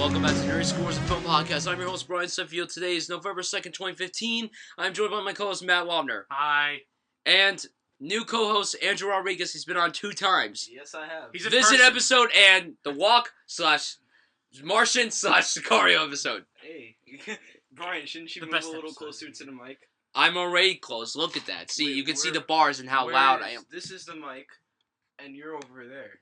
welcome back to Nerdy Scores and Film Podcast. I'm your host, Bryan Sudfield. Today is November 2nd, 2015. I'm joined by my co-host, Matt Wabner. Hi. And new co-host, Andrew Rodriguez. He's been on 2 times. Yes, I have. He's a Visit person. episode and the Walk / Martian / Sicario episode. Hey, Brian, shouldn't you The move best a little episode. closer to the mic? I'm already close. Look at that. See, Wait, you can see where- the bars and how Where loud is- I am. This is the mic, and you're over there.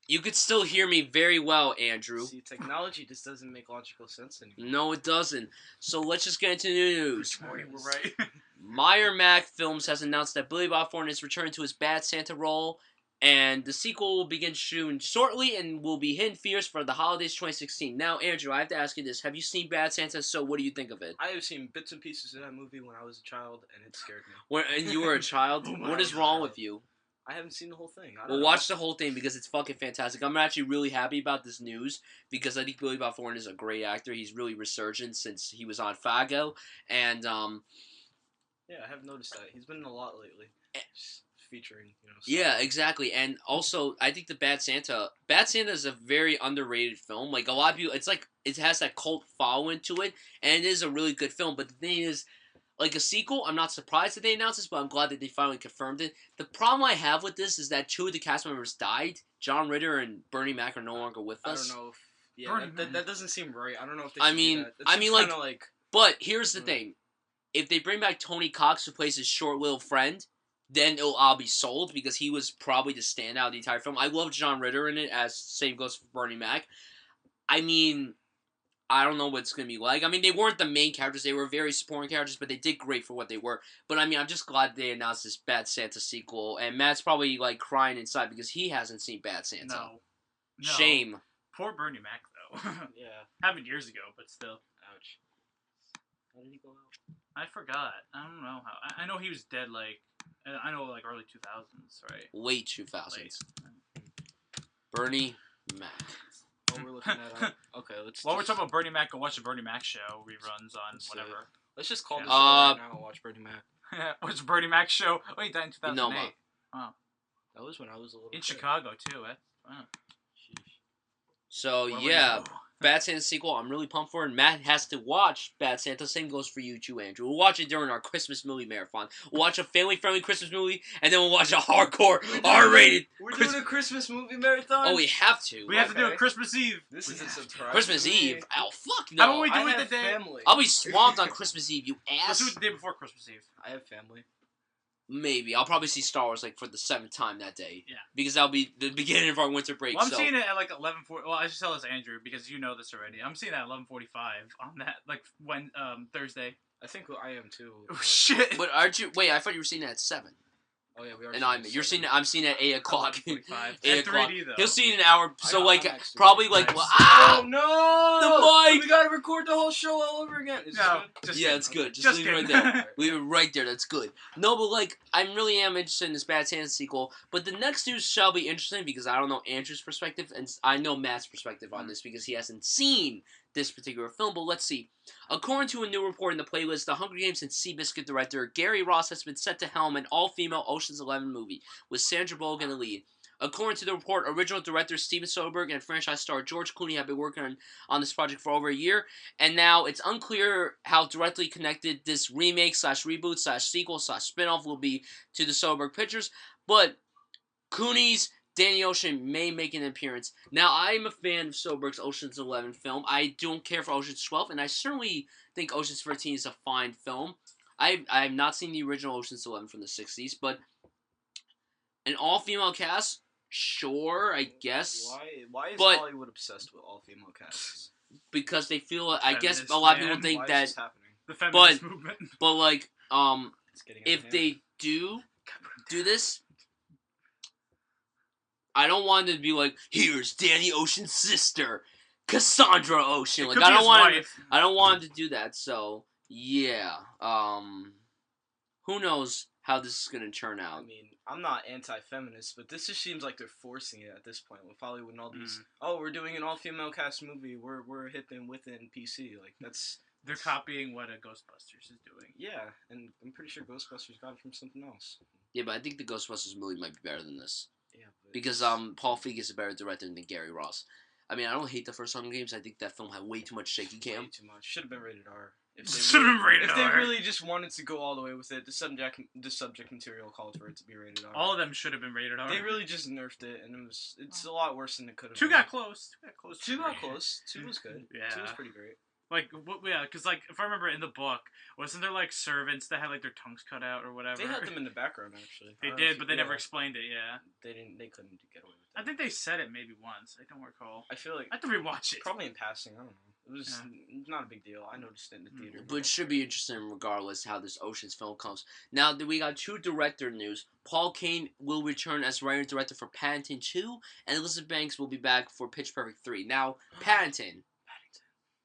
You could still hear me very well, Andrew. See, technology just doesn't make logical sense anymore. No, it doesn't. So let's just get into the news. Morning, we're right. Meyer Mac Films has announced that Billy Bob Thornton is returning to his Bad Santa role, and the sequel will begin shooting shortly and will be hitting theaters for the holidays 2016. Now, Andrew, I have to ask you this. Have you seen Bad Santa? So what do you think of it? I have seen bits and pieces of that movie when I was a child, and it scared me. And you were a child? Oh my What is wrong God. with you? I haven't seen the whole thing. I don't Well, know. watch the whole thing because it's fucking fantastic. I'm actually really happy about this news because I think Billy Bob Thornton is a great actor. He's really resurgent since he was on Fargo, and Yeah, I have noticed that. He's been in a lot lately. Just featuring, yeah, exactly. And also, I think the Bad Santa is a very underrated film. Like, a lot of people, it's like, it has that cult following to it, and it is a really good film. But the thing is, like a sequel, I'm not surprised that they announced this, but I'm glad that they finally confirmed it. The problem I have with this is that 2 of the cast members died. John Ritter and Bernie Mac are no longer with I us. don't know if... Yeah, Bernie that doesn't seem right. I don't know if they I should mean- do that. That I seems mean, like- kinda like... But here's the Mm. thing. If they bring back Tony Cox, who plays his short little friend, then I'll be sold because he was probably the standout of the entire film. I love John Ritter in it, as same goes for Bernie Mac. I mean, I don't know what it's going to be like. I mean, they weren't the main characters. They were very supporting characters, but they did great for what they were. But I mean, I'm just glad they announced this Bad Santa sequel. And Matt's probably like crying inside because he hasn't seen Bad Santa. No. Shame. Poor Bernie Mac, though. Yeah. Happened years ago, but still. Ouch. How did he go out? I forgot. I don't know how. I know he was dead, like, I know, like, early 2000s, right? Late 2000s. Late. Bernie Mac. Oh, we're looking at... okay, let's... While we're just- talking about Bernie Mac, go watch the Bernie Mac show reruns on Let's, whatever. Let's just call Yeah. this show right now and watch Bernie Mac. Watch the Bernie Mac show. Oh, he died in 2008. No, Ma. That was when I was a little In kid. Chicago, too. Wow. Sheesh. So, What do we yeah. know? Bad Santa sequel, I'm really pumped for it. And Matt has to watch Bad Santa. Same goes for you too, Andrew. We'll watch it during our Christmas movie marathon. We'll watch a family-friendly Christmas movie, and then we'll watch a hardcore, R-rated. We're doing a Christmas movie marathon? Oh, we have to. We have to do it Okay. Christmas Eve. This We is a have to. surprise. Christmas to me. Eve. Oh, fuck How no. about we do I it have the day? family. I'll be swamped on Christmas Eve, you Let's do ass. it the day before Christmas Eve. I have family. Maybe. I'll probably see Star Wars, like, for the 7th time that day. Yeah. Because that'll be the beginning of our winter break, Well, I'm so... seeing it at like 11:40. Well, I should tell this to Andrew because you know this already. I'm seeing it at 11:45 on that when Thursday. I think I am too. Oh shit! But aren't you... Wait, I thought you were seeing it at 7. Oh yeah, we are. And I'm seeing it... I'm seeing it at 8 o'clock. 11:45. 8 At o'clock. 3D though. He'll see it in an hour, I so, know, like, I'm actually- probably, like... Nice. Well, Oh ah! no! The mic! We gotta record the whole show all over again. Is No, this just Yeah, kidding. it's good. Just Just leave it right kidding. there. Leave it right there. That's good. No, but like, I really am interested in this Bad Santa sequel. But the next news shall be interesting because I don't know Andrew's perspective, and I know Matt's perspective on this because he hasn't seen this particular film. But let's see. According to a new report in the playlist, the Hunger Games and Seabiscuit director Gary Ross has been set to helm an all-female Ocean's 11 movie with Sandra Bullock in the lead. According to the report, original director Steven Soderbergh and franchise star George Clooney have been working on this project for over a year, and now it's unclear how directly connected this remake / reboot / sequel / spinoff will be to the Soderbergh pictures, but Clooney's Danny Ocean may make an appearance. Now, I'm a fan of Soderbergh's Ocean's 11 film. I don't care for Ocean's 12, and I certainly think Ocean's 13 is a fine film. I have not seen the original Ocean's 11 from the 60s, but an all-female cast, sure, I guess, Why is But- Hollywood obsessed with all female casts? because they feel, I guess Feminist a lot of people man. think Why is that, this happening? The feminist movement. but like, It's getting out of if hand. they do this, I don't want it to be like, here's Danny Ocean's sister, Cassandra Ocean. It Like, could I be don't his want wife. I don't want him to do that. So yeah, who knows how this is gonna turn I out? mean, I'm not anti-feminist, but this just seems like they're forcing it at this point with Hollywood and all these. Mm. Oh, we're doing an all-female cast movie. We're hip and within PC. Like that's They're copying what a Ghostbusters is doing. yeah, and I'm pretty sure Ghostbusters got it from something else. Yeah, but I think the Ghostbusters movie might be better than this Yeah, but because Paul Feig is a better director than Gary Ross. I mean, I don't hate the first Hunger Games. I think that film had way too much shaky cam. Way too much. Should have been rated R. Should have been rated If they R. really just wanted to go all the way with it, the subject material called for it to be rated R. All of them should have been rated R. They really just nerfed it, and it's a lot worse than it could have. Two been. got close. Two got close. Two was good. Yeah. Two was pretty great. Like, yeah, because, like, if I remember in the book, wasn't there, like, servants that had, like, their tongues cut out or whatever? They had them in the background, actually. They did, but they never explained it, yeah. They couldn't get away with that. I think they said it maybe once. I don't recall. I feel like... I have to rewatch it. Probably in passing, I don't know. It was not a big deal. I noticed it in the theater. But it should be interesting regardless how this Ocean's film comes. Now, we got 2 director news. Paul Kane will return as writer and director for Paddington 2, and Elizabeth Banks will be back for Pitch Perfect 3. Now, Paddington.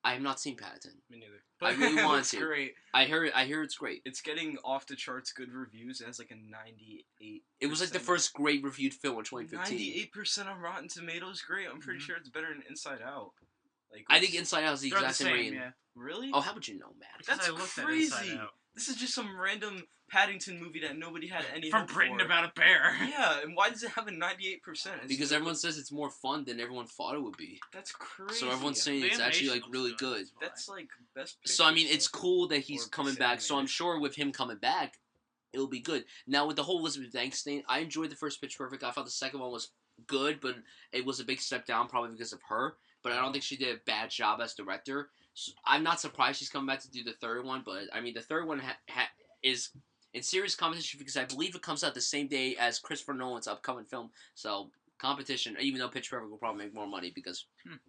I have not seen Paddington. Me neither. I really want it's to. Great. I hear it's great. It's getting off the charts good reviews. It has like a 98. It was like the first great reviewed film in 2015. 98% on Rotten Tomatoes. Great. I'm pretty sure it's better than Inside Out. Like I think Inside Out is the They're exact the same same, rating. yeah. Really? Oh, how would you know, Matt? That's I looked at crazy. Inside Out. This is just some random Paddington movie that nobody had any From hope Britain for. about a bear. Yeah, and why does it have a 98%? Because everyone says it's more fun than everyone thought it would be. That's crazy. So everyone's saying The it's actually animation like really looks good. good. That's like best picture So I mean, stuff. it's cool that he's Or coming best back. So I'm animated. sure with him coming back, it'll be good. Now with the whole Elizabeth Banks thing, I enjoyed the first Pitch Perfect. I thought the second one was good, but it was a big step down probably because of her. But I don't think she did a bad job as director. So I'm not surprised she's coming back to do the third one. But I mean, the third one is in serious competition because I believe it comes out the same day as Christopher Nolan's upcoming film. So competition, even though Pitch Perfect will probably make more money because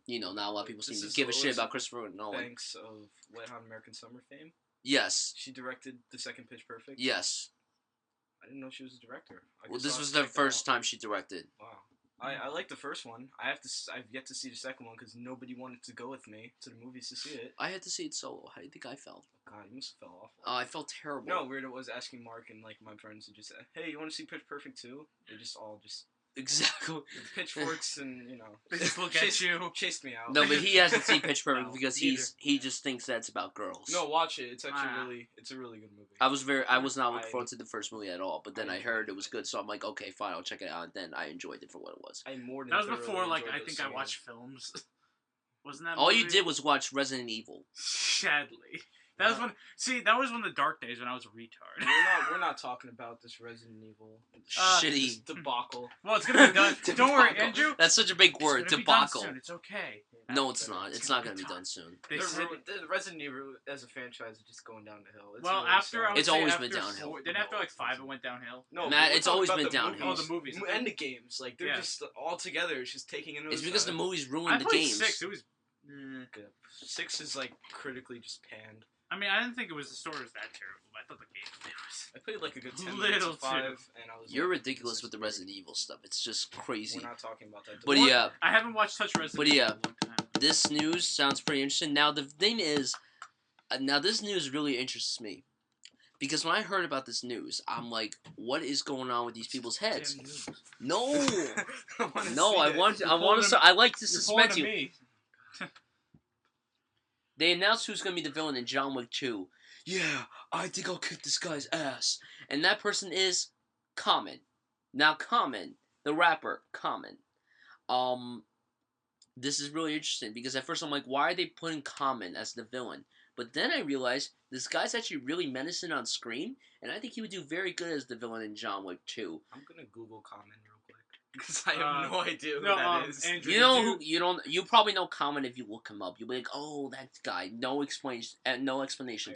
not a lot of people seem to give a shit about Christopher Nolan. Banks of Wet Hot American Summer fame. Yes. She directed the second Pitch Perfect. Yes. I didn't know she was a director. Well, this was the first time she directed. Wow. I like the first one. I've yet to see the second one because nobody wanted to go with me to the movies to see it. I had to see it solo. How do you think I felt? God, you must have fell off. I felt terrible. You know how weird it was asking Mark and like my friends to just say, "Hey, you want to see Pitch Perfect 2?" They just all exactly with pitchforks and They just look at you. Chased me out. No, but he hasn't seen Pitch Perfect No, because neither. he just thinks that it's about girls. No, watch it. It's actually it's a really good movie. I was not looking forward to the first movie at all, but then I heard it was good, so I'm like, okay, fine, I'll check it out. And then I enjoyed it for what it was. I more than That was thoroughly before, like, enjoyed I those think I scenes. watched films. Wasn't that All movie? you did was watch Resident Evil. Sadly. That was when. See, that was one of the dark days when I was a retard. We're not talking about this Resident Evil Shitty this debacle. Well, it's gonna be done. Don't worry, Debacle. Andrew. That's such a big word, It's gonna be done debacle. soon. It's okay. No, it's not. It's not gonna be done soon. They said, The Resident Evil as a franchise is just going down the hill. It's well, really after sad. I would It's say always after been downhill. Then after like 5, it went downhill. No, Matt, we're it's talking always about been the downhill. Oh, the movies. And the games, like they're just all together. It's just taking a It's because the movies I ruined the played games. 6. It was. 6 is like critically just panned. I mean, I didn't think the story was that terrible. But I thought the game was. I played like a good 10 Little minutes of 5, too. and I was. You're like, ridiculous this with the is Resident Evil stuff. It's just crazy. We're not talking about that. But What? yeah, I haven't watched Touch Resident But Evil yeah. in a long time. this news sounds pretty interesting. Now the thing is, now this news really interests me. Because when I heard about this news, I'm like, what is going on with these people's heads? Damn news. No, I no, I want pulling to. I like to You're pulling suspect to you. me. They announced who's gonna be the villain in John Wick 2. Yeah, I think I'll kick this guy's ass, and that person is Common. Now, Common, the rapper, Common. This is really interesting because at first I'm like, why are they putting Common as the villain? But then I realized this guy's actually really menacing on screen, and I think he would do very good as the villain in John Wick 2. I'm gonna Google Common real quick because I have no idea who No, that is. Andrew, You know who you probably know Common if you look him up. You'll be like, oh, that guy. No explanations,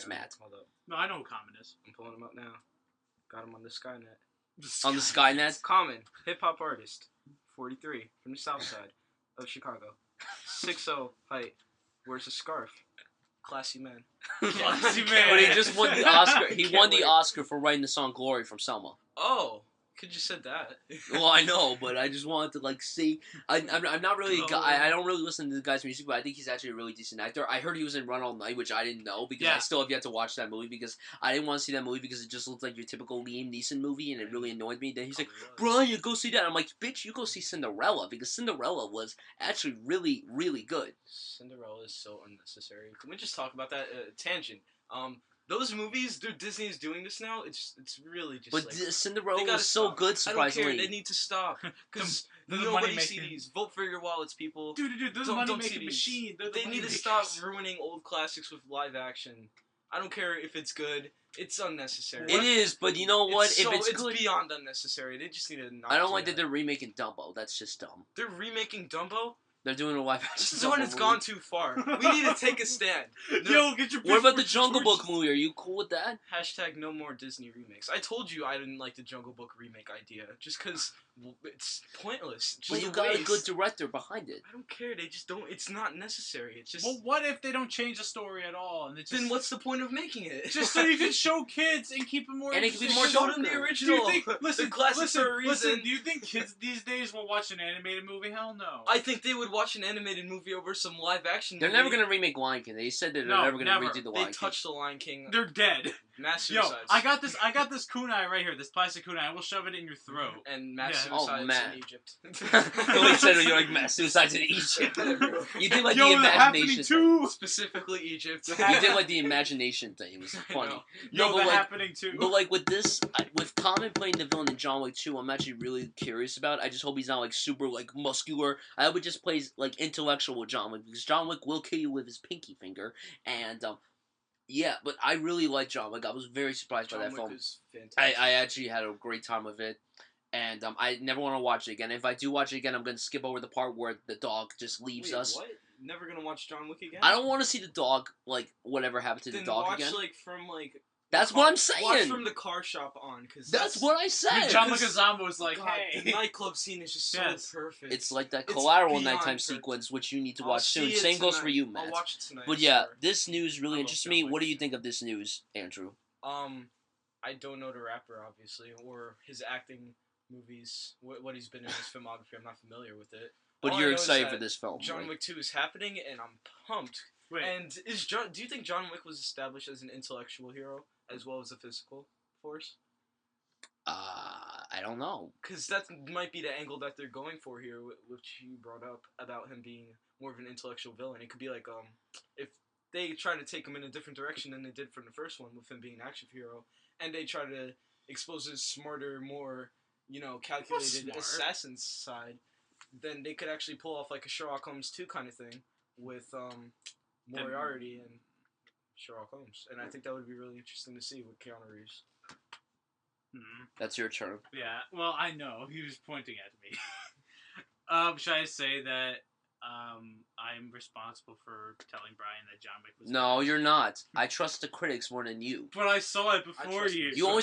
Matt. Hold up. No, I know who Common is. I'm pulling him up now. Got him on the Skynet. On the Skynet. Common, hip hop artist, 43, from the South Side of Chicago. 6'0", height, wears a scarf. Classy man. Classy man. But he just won the Oscar. He Can't won the wait. Oscar for writing the song "Glory" from Selma. Oh, could you said that? Well, I know, but I just wanted to like see. I'm not really. I don't really listen to the guy's music, but I think he's actually a really decent actor. I heard he was in Run All Night, which I didn't know because I Yeah. still have yet to watch that movie because I didn't want to see that movie because it just looked like your typical Liam Neeson movie and it really annoyed me. Then he's like, "Brian, go see that." I'm like, "Bitch, you go see Cinderella," because Cinderella was actually really, really good. Cinderella is so unnecessary. Can we just talk about that tangent? Those movies, dude, Disney is doing this now. It's really just. But like, Cinderella they gotta was so stop. good, I don't surprisingly. care. They need to stop because They're the nobody money-making- sees these. Vote for your wallets, people. Dude, they're the Don't money see making these. machine. They're the They money need to makers. stop ruining old classics with live action. I don't care if it's good. It's unnecessary. It is, but you know what? If it's good, beyond unnecessary. They just need to not. I don't do like that they're remaking Dumbo. That's just dumb. They're remaking Dumbo. They're doing a live action. This is when Dumbo it's movie. gone too far. We need to take a stand. Yo, get your. What about the pitchforks Jungle and Book torches. movie? Are you cool with that? Hashtag no more Disney remakes. I told you I didn't like the Jungle Book remake idea just because it's pointless. It's But just you a got a waste. good director behind it. I don't care. They just don't. It's not necessary. It's just. Well, what if they don't change the story at all? And it's just, then what's the point of making it? just so you can show kids and keep it more And it can be interesting. more Show them the darker. original. Do you think? Listen, the classic listen, for a reason. listen. Do you think kids these days will watch an animated movie? Hell no. I think they would watch an animated movie over some live action. They're movie. never gonna remake Lion King. They said that they're No, never gonna never. redo the They Lion King. touched the Lion King. They're dead. Mass Yo, suicides. I got this kunai right here. This plastic kunai. I will shove it in your throat. And mass Yeah. suicides Matt. in Egypt. The way you said it, you're like mass suicides in Egypt. You did like Yo, the they're happening imagination. too. Specifically Egypt. You did like the imagination thing. It was I funny. know. Yo, No, but they're like, happening too. but like with this, with Common playing the villain in John Wick 2, I'm actually really curious about. I just hope he's not like super like muscular. I hope he just plays like intellectual John Wick, because John Wick will kill you with his pinky finger. And yeah, but I really like John Wick. I was very surprised by John that Wick film. was fantastic. I actually had a great time with it. And I never want to watch it again. If I do watch it again, I'm going to skip over the part where the dog just leaves Wait, us. What? Never gonna watch John Wick again? I don't want to see the dog, like, whatever happened to Then the dog watch again. like from like. That's car- what I'm saying. Watch from the car shop on, because That's what I said. John Leguizamo was like, God, hey. the nightclub scene is just so Yes. perfect. It's like that It's collateral beyond nighttime perfect. sequence, which you need to I'll watch see soon. it Same goes for tonight. you, Matt. I'll watch it tonight. But I yeah, swear. this news really I love interests John me. Wick. What do you think of this news, Andrew? I don't know the rapper obviously, or his acting movies, what he's been in his filmography. I'm not familiar with it. But All I you're know is excited that for this film, John right? Wick 2 is happening, and I'm pumped. Wait, And do you think John Wick was established as an intellectual hero as well as a physical force? I don't know. Because that might be the angle that they're going for here, which you brought up about him being more of an intellectual villain. It could be like if they try to take him in a different direction than they did from the first one with him being an action hero, and they try to expose his smarter, more calculated smart. assassin side, then they could actually pull off like a Sherlock Holmes 2 kind of thing with Moriarty and Sherlock Holmes, and I think that would be really interesting to see with Keanu Reeves. That's your turn. yeah. Well, I know he was pointing at me. Should I say that I'm responsible for telling Brian that John Wick was? No, bad? you're not. I trust the critics more than you. But I saw it I before trust you. you. You only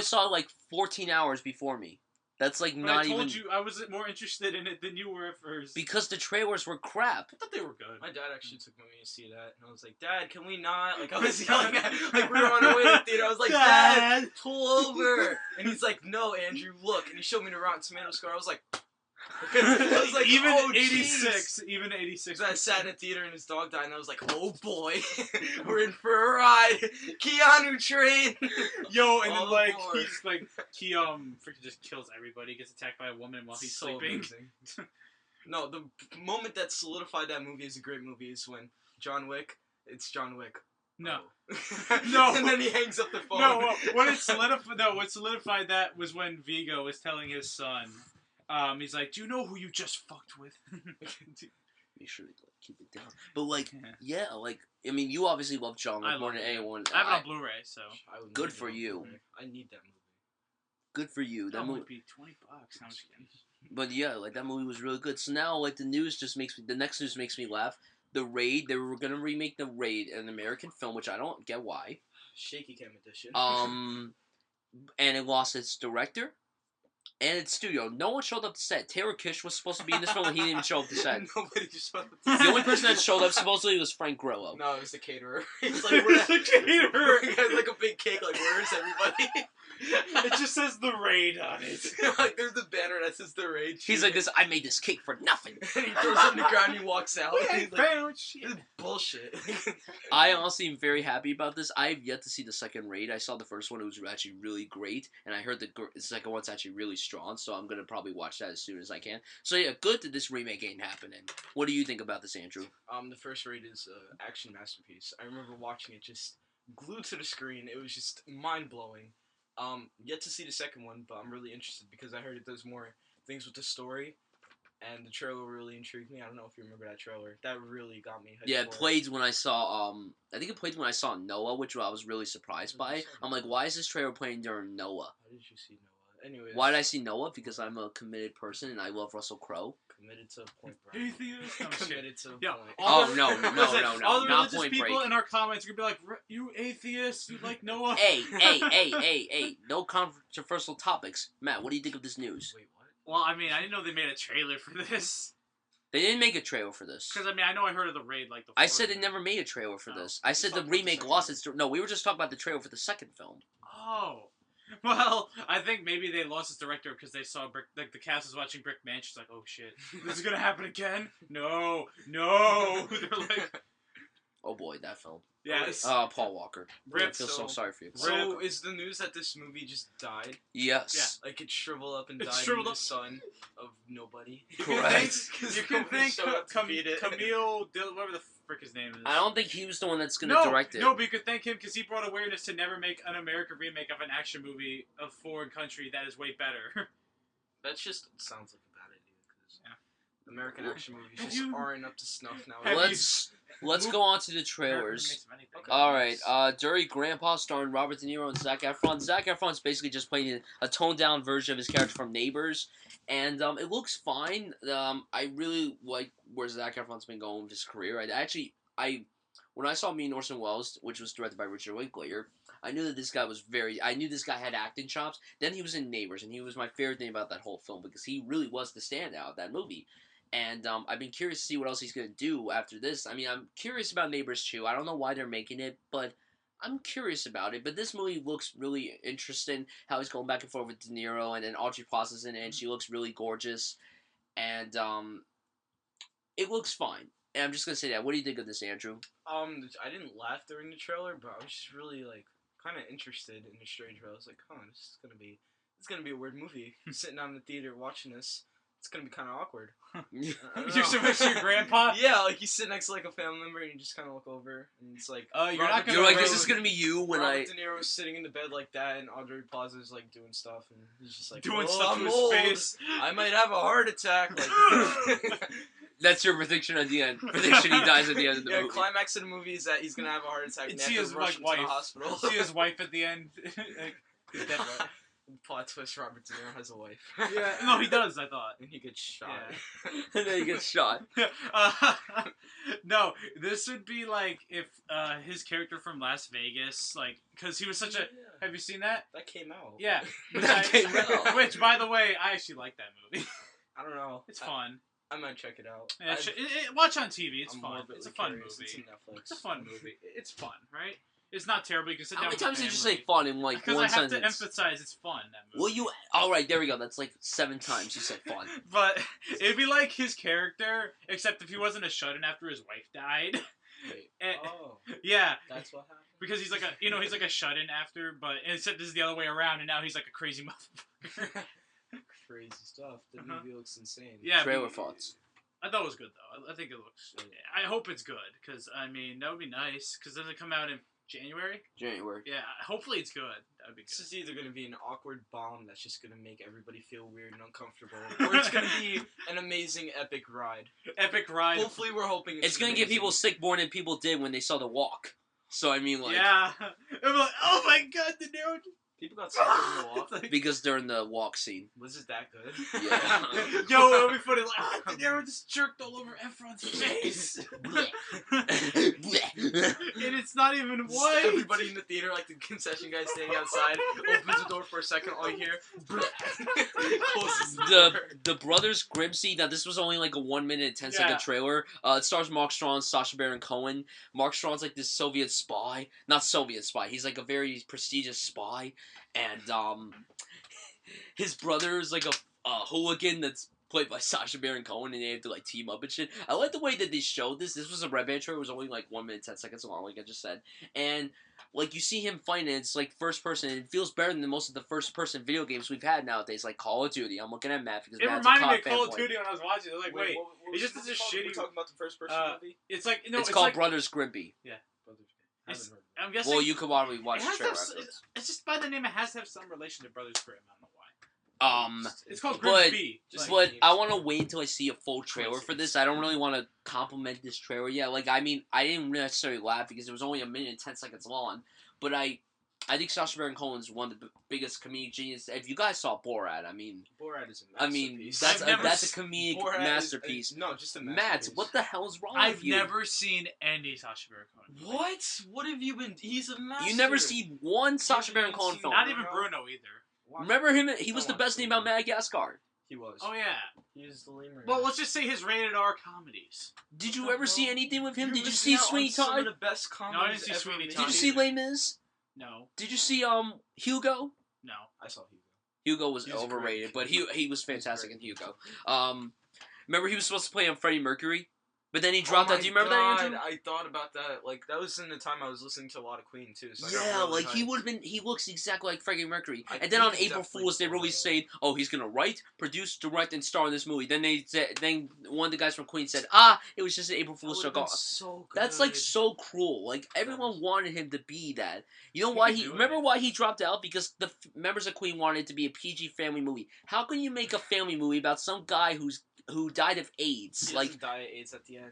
saw like 14 hours before me. That's like But not I told even you I was more interested in it than you were at first. because the trailers were crap. I thought they were good. My dad actually took me to see that, and I was like, "Dad, can we not?" Like I was yelling at, like we were on our way to the theater. I was like, "Dad, pull over!" And he's like, "No, Andrew, look." And he showed me the Rotten Tomatoes score. I was like, I was like, even "Oh, 86, jeez." even 86. So I sat in the theater and his dog died, and I was like, "Oh boy, we're in for a ride." Keanu train. Yo, and then Oh, like boy. he freaking just kills everybody. Gets attacked by a woman while he's So sleeping. amazing. No, the moment that solidified that movie as a great movie is when John Wick. It's John Wick. No. Oh. No. And then he hangs up the phone. No, what solidified that was when Vigo was telling his son, he's like, "Do you know who you just fucked with?" Make sure to keep it down. But like, yeah, like I mean, you obviously love John I Wick more love than it. anyone. I have it on Blu-ray, so I would Good need for that you. movie. I need that movie. Good for you. that That movie. would be $20. No, I'm just kidding. But yeah, like that movie was really good. So now, like the news just makes me. The next news makes me laugh. The Raid. They were gonna remake The Raid, an American film, which I don't get why. Shaky cam edition. And it lost its director and its studio. No one showed up to set. Taylor Kish was supposed to be in this film, and he didn't even show up to set. Nobody just showed up. The only person that showed up supposedly was Frank Grillo. No, it was the caterer. He's like, "Where's The caterer. He has like a big cake. Like, where's everybody? It just says The Raid on it. Like, there's a banner that says the Raid. He's like this. I made this cake for nothing. And he throws it on the ground. And he walks out. We He's like, found shit. this is bullshit. I honestly am very happy about this. I have yet to see the second Raid. I saw the first one; it was actually really great, and I heard the second one's actually really strong. So I'm gonna probably watch that as soon as I can. So yeah, good that this remake ain't happening. What do you think about this, Andrew? The first Raid is an action masterpiece. I remember watching it just glued to the screen. It was just mind blowing. Yet to see the second one, but I'm really interested because I heard it does more things with the story, and the trailer really intrigued me. I don't know if you remember that trailer. That really got me hyped Yeah, it for played when I saw I think it played when I saw Noah, which I was really surprised by. I'm like, why is this trailer playing during Noah? How did you see Noah? Anyways, Why did I see Noah? Because I'm a committed person and I love Russell Crowe. committed to Point Break. Atheist. No, shit. Committed to Yeah. Point. Oh, no, All the not religious Point people Break. in our comments are gonna be like, "You atheist? You like Noah?" Hey, no controversial topics. Matt, what do you think of this news? Wait, what? Well, I mean, I didn't know they made a trailer for this. They didn't make a trailer for this. Because, I mean, I know I heard of the raid, like, the I said fourth they never made a trailer for Oh. this. I said the talked about the remake second lost one. its... No, we were just talking about the trailer for the second film. Oh. Well, I think maybe they lost its director because they saw the cast was watching Brick Mansion's like, oh shit, this is gonna happen again? No. They're like, Oh boy, that film. yeah. Paul Walker. Rip, I feel so sorry for you. So is the news that this movie just died? Yes. Like it shriveled up and It died shriveled in the up. sun of nobody? You Correct. can think Camille, whatever the frick his name is. I don't think he was the one that's going to No, direct it. no, but you could thank him because he brought awareness to never make an American remake of an action movie of a foreign country that is way better. That just sounds like a bad idea because Yeah. American action movies Have just you- aren't up to snuff now. Have you- Let's go on to the trailers. Alright, Dirty Grandpa starring Robert De Niro and Zac Efron. Zac Efron's basically just playing a toned-down version of his character from Neighbors, and it looks fine. I really like where Zac Efron's been going with his career. When I saw Me and Orson Welles, which was directed by Richard Linklater, I knew that this guy I knew this guy had acting chops. Then he was in Neighbors, and he was my favorite thing about that whole film because he really was the standout of that movie. And I've been curious to see what else he's going to do after this. I mean, I'm curious about Neighbors 2. I don't know why they're making it, but I'm curious about it. But this movie looks really interesting, how he's going back and forth with De Niro, and then Audrey Plaza's in it, and she looks really gorgeous. And it looks fine. And I'm just going to say that. What do you think of this, Andrew? I didn't laugh during the trailer, but I was just really kind of interested in the strange. I was like, this is gonna be a weird movie. Sitting down in the theater watching this. It's gonna be kind of awkward. You're with your grandpa? Yeah, like you sit next to like a family member and you just kind of look over and it's like, you're not gonna. You're like, really- this is going to be you when Robert De Niro's sitting in the bed like that, and Audrey Plaza's like doing stuff, and he's just like doing "Oh, stuff I'm to his old. face. I might have a heart attack. Like, That's your prediction at the end. Prediction he dies at the end of the yeah, movie. climax of the movie is that he's gonna have a heart attack. And And see they have his to rush him to wife. the hospital. See his wife at the end. Like, he's dead, right? Plot twist: Robert De Niro has a wife. Yeah, no, he does. I thought. And he gets shot. And then he gets shot. No, this would be like if his character from Las Vegas, like, because he was such a. Yeah. Have you seen that? That came out. Yeah. That came out. Which, by the way, I actually like that movie. I don't know. It's fun. I might check it out. Yeah, watch on TV. It's I'm fun. morbidly It's a fun curious. It's movie. in Netflix. It's a fun movie. It's fun, right? It's not terrible. You can sit How down many with your times did you family. say fun in like Because one I have sentence? to emphasize it's fun. That movie. Well, you. Alright, there we go. That's like 7 times you said fun. But it'd be like his character, except if he wasn't a shut-in after his wife died. Wait. And- Oh, Yeah, that's what happened. because he's like he's like a shut-in after, but except this is the other way around, and now he's like a crazy motherfucker. Crazy stuff. The Uh-huh. movie looks insane. Yeah, Trailer but- thoughts. I thought it was good though. I think it looks. I hope it's good because I mean that would be nice. Because does it come out in January? January. Yeah, hopefully it's good. That would be This good. is either going to be an awkward bomb that's just going to make everybody feel weird and uncomfortable, or it's going to be an amazing epic ride. Epic ride. Hopefully, we're hoping It's gonna get people sick more than people did when they saw The Walk. So I mean, like, Yeah. I'm like, oh my god, the Nero. People got sick during the walk. It's like- because during the walk scene. Was it that good? Yeah. Yo, it would be funny. Like, the Nero just jerked all over Efron's face. And it's not even white. Everybody in the theater, like the concession guy standing outside, opens the door for a second. All you hear, closes the door. The Brothers Grimsey. Now this was only like a 1 minute and 10 second Yeah. trailer. It stars Mark Strong, Sacha Baron Cohen. Mark Strong's like this Soviet spy, not Soviet spy. He's like a very prestigious spy, and his brother is like a hooligan that's played by Sacha Baron Cohen, and they have to like team up and shit. I like the way that they showed this. This was a Red Band trailer. It was only like 1 minute 10 seconds long, like I just said, and like you see him fighting, and it's like first person. And it feels better than most of the first person video games we've had nowadays, like Call of Duty. I'm looking at Matt because It Matt's a reminded me COD of Call of fanboy. Duty when I was watching it. I was like, wait. what it's just was this it called? shitty- We're talking about the first person movie. It's like, no, It's it's called like, Brothers Grimsby. Brothers. It's- Haven't heard of I'm guessing. Well, you could probably it watch the has to trailer have, afterwards. it's just by the name. It has to have some relation to Brothers Grimm. I don't know why. It's called but- Grimsby. But I want to wait until I see a full trailer for this. I don't really want to compliment this trailer yet. Like, I mean, I didn't necessarily laugh because it was only 1 minute and 10 seconds long. But I think Sacha Baron Cohen is one of the biggest comedic geniuses. If you guys saw Borat, I mean, Borat is a masterpiece. that's a comedic Borat masterpiece. no, just a Matt, masterpiece. what the hell is wrong I've with you? never seen any Sacha Baron Cohen. What? What have you been? He's a master. You never seen one Sacha Baron Cohen film. Not even Bruno either. Watch- Remember him? He was Don't the best watch name Bruno. about Madagascar. He was. Oh yeah. He is the lemur. Well, let's just say his rated R comedies. Did you ever see anything with him? You're Did you missing see out on Sweeney some Todd? of the best comedies didn't see ever Sweeney made. Did you see Les Mis? No. Did you see Hugo? No. I saw Hugo. Hugo was He was overrated, great. but he was fantastic in great. Hugo. Remember he was supposed to play on Freddie Mercury, but then he dropped out. Do you remember that, Andrew? I thought about that. Like that was in the time I was listening to a lot of Queen too. So I got Yeah, really like he hyped. would have been. He looks exactly like Freddie Mercury. I And then on think he April definitely Fools, they pulled released it off. saying, "Oh, he's gonna write, produce, direct, and star in this movie." Then then one of the guys from Queen said, it was just an April That Fool's would've joke." been so good. That's like so cruel. Like everyone wanted him to be that. You know why can he? do it. Remember why he dropped out? Because the members of Queen wanted it to be a PG family movie. How can you make a family movie about some guy who died of AIDS? He Like doesn't die of AIDS at the end.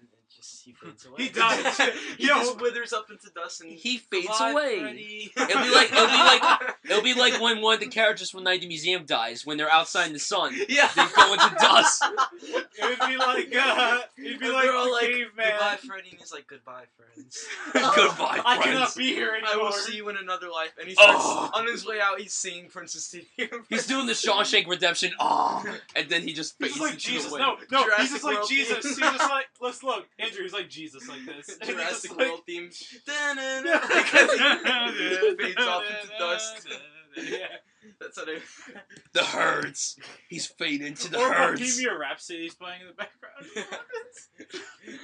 He fades away. He dies. He Yo. just withers up into dust and he fades "Goodbye, away. Freddy." It'll be like when one of the characters from Night at the Museum dies when they're outside in the sun. Yeah. They go into dust. It would be like it'd be And like they're all the like, caveman. "Goodbye, Freddy," and he's like, "Goodbye, friends." Goodbye, I friends. cannot be here I anymore. will see you in another life. And he starts Oh. on his way out. He's singing Princess Stadium. He's doing the Shawshank Redemption. And then he just He's fades like into Jesus. the wind. No, he's Jurassic just like World Jesus. theme. He's just like, let's look. Andrew, he's like Jesus like this. And he's just Jurassic like- World theme. Because he fades off into dust. Yeah. That's how they. The herds. He's fading into the Or herds. Bohemian Rhapsody is playing in the background.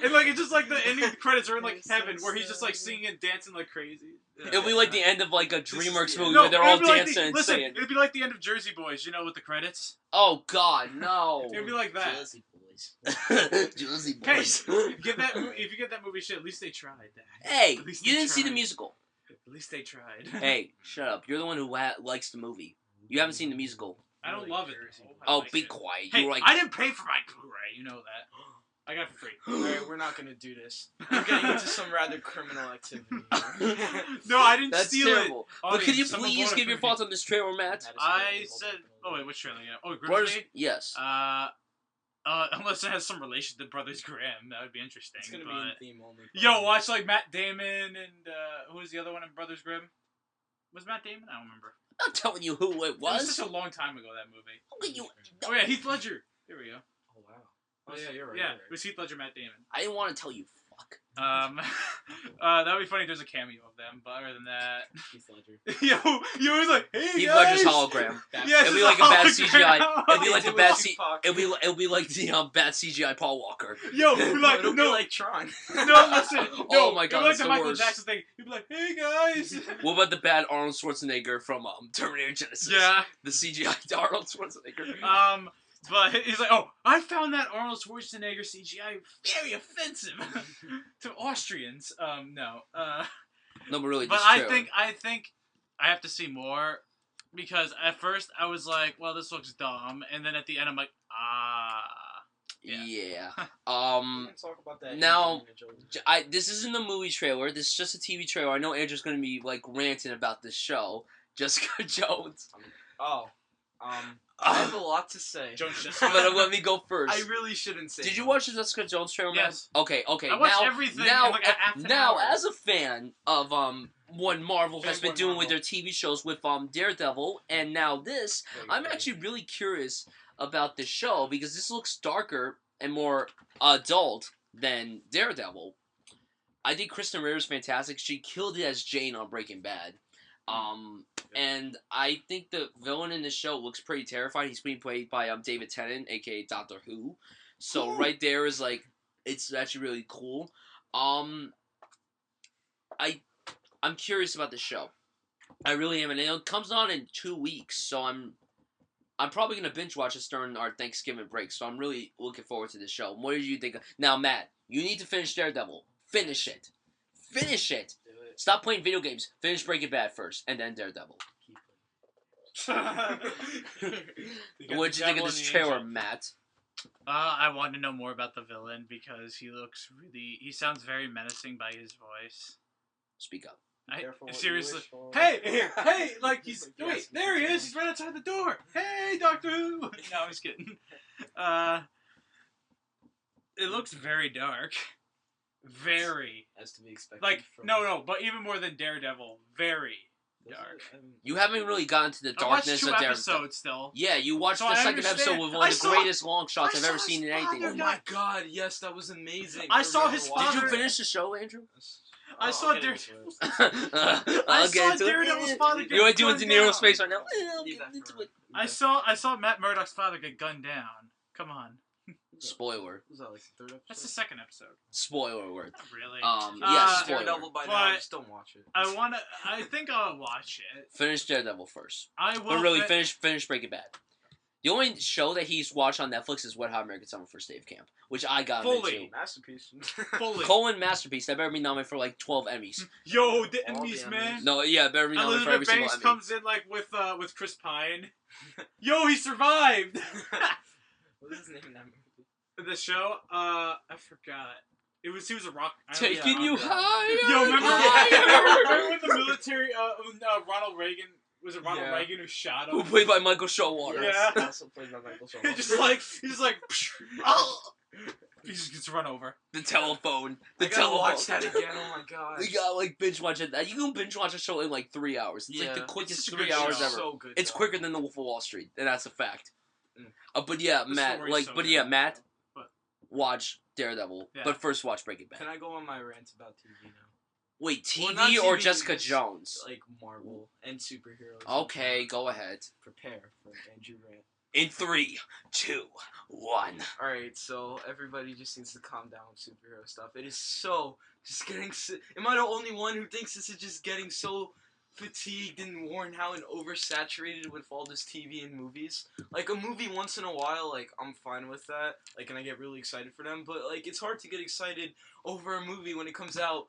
And like it's just like the ending credits are in like Makes heaven sense, where he's just like yeah. singing and dancing like crazy. It'll be like the end of like a This is DreamWorks the movie end. where they're all it'd be like dancing and listen, singing. it'd be like the end of Jersey Boys, you know, with the credits. Oh God, no. It'd be like that. Jersey boys. Jersey Hey, boys. give that if you get that movie shit, at least they tried. Dad. Hey, At least you they didn't see the tried. musical. At least they tried. Hey, shut up. You're the one who likes the movie. You haven't seen the musical. I don't Really, love it. Jersey though. Boys. I Oh, like be it. quiet. Hey, You were like, I didn't pay for my Blu-ray. You know that. I got it for free. Alright, we're not gonna do this. We're getting into some rather criminal activity. No, I didn't that's steal terrible. it. But could you Someone please bought it give for your me. thoughts on this trailer, Matt? I said. Oh wait, which trailer? Yeah. Oh, Brothers, Grimsby. yes. Unless it has some relation to Brothers Grimm, that would be interesting. It's gonna be but... in theme only. Yo, watch like Matt Damon and who was the other one in Brothers Grimm? Was Matt Damon? I don't remember. I'm not telling you who it It was was. such a long time ago that movie. How can you? Oh yeah, Heath Ledger. There we go. Oh wow. Oh yeah, you're right. Yeah, you're it was Heath Ledger, Matt Damon. I didn't want to tell you. Fuck. That'd be funny. If there's a cameo of them, but other than that, right. Heath Ledger. yo, you always like, hey Heath guys. Ledger's hologram. Yeah, It'll it's be just like a bad hologram. CGI. It'll be like They the did bad with C. Tupac. It'll be like the bad CGI Paul Walker. Yo, we'd be like, It'll be no, like Tron. no, listen, no. Oh my God, It'd be like it's the the Michael worst. Jackson thing. You'd be like, hey guys. What about the bad Arnold Schwarzenegger from Terminator Genesis? Yeah. The CGI Arnold Schwarzenegger. But he's like, oh, I found that Arnold Schwarzenegger CGI very offensive to Austrians. No. No, but really, But this I trailer. think I have to see more because at first I was like, well, this looks dumb, and then at the end I'm like, Yeah. We can talk about that. Now, Angelina Jolie. This isn't a movie trailer. This is just a TV trailer. I know Andrew's gonna be like ranting about this show. Jessica Jones. Oh. I have a lot to say. Jones just. But let me go first. I really shouldn't say. Did you much. watch the Jessica Jones trailer? Matt? Yes. Okay. I watched everything Now, in like half an now, hour. as a fan of what Marvel has been Fanboy doing with Marvel. their TV shows with Daredevil and now this, I'm actually really curious about this show because this looks darker and more adult than Daredevil. I think Kristen Ritter is fantastic. She killed it as Jane on Breaking Bad. And I think the villain in this show looks pretty terrifying. He's being played by David Tennant, aka Doctor Who. So right there is like, it's actually really cool. I'm curious about the show. I really am, and it comes on in 2 weeks, so I'm probably gonna binge watch this during our Thanksgiving break. So I'm really looking forward to this show. What did you think? Now, Matt, you need to finish Daredevil. Finish it. Finish it. Do it. Stop playing video games. Finish Breaking Bad first, and then Daredevil. What did you think of this trailer, Matt? I want to know more about the villain because he sounds very menacing by his voice. Speak up. Seriously. Hey, like wait, there he is. He's right outside the door. Hey, Doctor Who. No, I'm just kidding. It looks very dark. Very. As to be expected. Like, no, but even more than Daredevil, very dark. You haven't really gotten to the darkness of I watched 2 Daredevil. episodes still. Yeah, you watched the second episode with one of the greatest long shots I've ever seen in anything. Oh my god, yes, that was amazing. I saw his father. Did you finish the show, Andrew? I saw Daredevil's father get You want to do gunned De Niro's down. face right now? I saw Matt Murdock's father get gunned down. Come on. Spoiler. Was that like the 3rd episode? That's the 2nd episode. Spoiler word. Not really. Yeah, spoiler. Daredevil by now, just don't watch it. I think I'll watch it. Finish Daredevil first. I will. But really, finish Breaking Bad. The only show that he's watched on Netflix is Wet Hot American Summer First Day of Camp, which I got Fully. into. Masterpiece. Fully. Colon masterpiece. That better be nominated for like 12 Emmys. Yo, the All Emmys, the man. No, yeah, better be nominated for every Elizabeth single Banks Emmy. comes in like with Chris Pine. Yo, he survived. What is his name in that movie? The show, I forgot. He was a rock. Taking you higher. Yo, remember when the military? Ronald Reagan was it Ronald Yeah. Reagan who shot Who him? played by Michael Showalter. Yeah. Also played by Michael Showalter. he's like, oh! He just gets run over. The telephone. I The gotta telephone. watch that again. Oh my god. We got like binge watch it. You can binge watch a show in like 3 hours. It's like the Yeah. quickest It's a 3 good hours show. ever. So good. It's though. quicker than the Wolf of Wall Street, and that's a fact. Mm. But yeah, The Matt. story's Like, so but good. yeah, Matt. But- Watch Daredevil, Yeah. but first watch Breaking Bad. Can I go on my rant about TV now? Wait, TV, Well, not or TV, Jessica just, Jones? Like Marvel and superheroes. Okay, go ahead. Prepare for Andrew rant. In 3, 2, 1. Alright, so everybody just needs to calm down with superhero stuff. It is so just getting. Am I the only one who thinks this is just getting so fatigued and worn out and oversaturated with all this TV and movies? Like a movie once in a while, like I'm fine with that. Like, and I get really excited for them. But like, it's hard to get excited over a movie when it comes out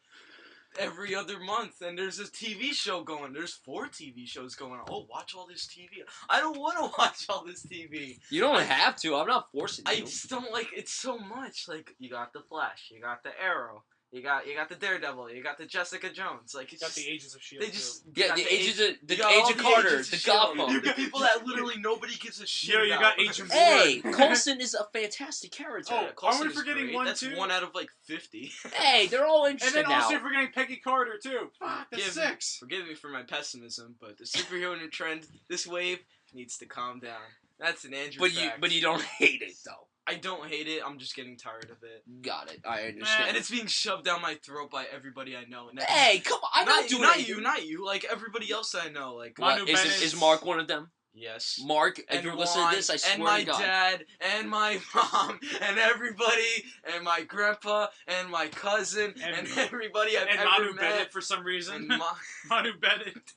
every other month and there's a TV show going. There's 4 TV shows going on. Oh, watch all this TV. I don't want to watch all this TV. You don't have to. I'm not forcing you. I just don't like it's so much. Like, you got the Flash, you got the Arrow, you got the Daredevil, you got the Jessica Jones. Like, it's Got just, the Agents of Shield. they just Yeah, got the Agents of you got all Agent Carter, Agents of the S.H.I.E.L.D. Gotham. The people that literally nobody gives a shit Yo, you about. got Agent Hey, Ward. Coulson is a fantastic character. Oh, Yeah, Coulson are we is forgetting great. one, That's too? 1 out of like 50. Hey, they're all And interested then now. also we're getting Peggy Carter too. Fuck, that's Forgive- 6. Forgive me for my pessimism, but the superhero new trend, this wave needs to calm down. That's an Andrew fact. But you don't hate it though. I don't hate it. I'm just getting tired of it. Got it. I understand. And it's being shoved down my throat by everybody I know. And that's- Hey, come on! I'm not doing not anything. you, not you. Like everybody else I know. Like What, Manu is, Bennett. is Mark one of them? yes. Mark, if And you're listening to this, I Juan, swear and my to God. dad, and my mom, and everybody, and my grandpa, and my cousin, and everybody I've And ever Manu met. Bennett for some reason. And Manu Bennett.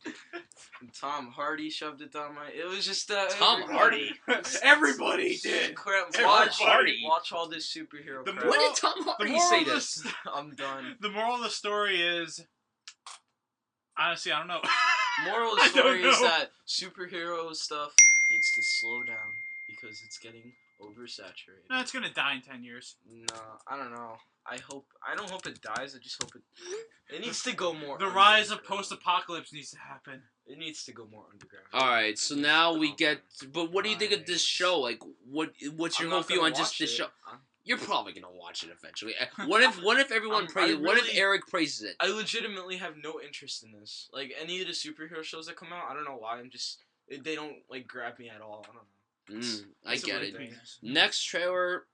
Tom Hardy shoved it down my. It was just Tom everybody. Hardy. Everybody did. Crap, Everybody. watch all this superhero The crap. When did Tom The Hardy moral say of the this? I'm done. The moral of the story is, honestly, I don't know. Moral of the I don't story is know. that superhero stuff needs to slow down because it's getting oversaturated. No, it's gonna die in 10 years. No, I don't know. I don't hope it dies. I just hope it needs to go more. The rise of underground. post-apocalypse needs to happen. It needs to go more underground. All right, so now we get. But what do you think of this show? Like, what's your I'm whole not view gonna on just watch this it. show? You're probably gonna watch it eventually. What if everyone I praises? What if really- Eric praises it? I legitimately have no interest in this. Like any of the superhero shows that come out, I don't know why. They don't like grab me at all. I don't know. I It's a get weird it. thing. Next trailer,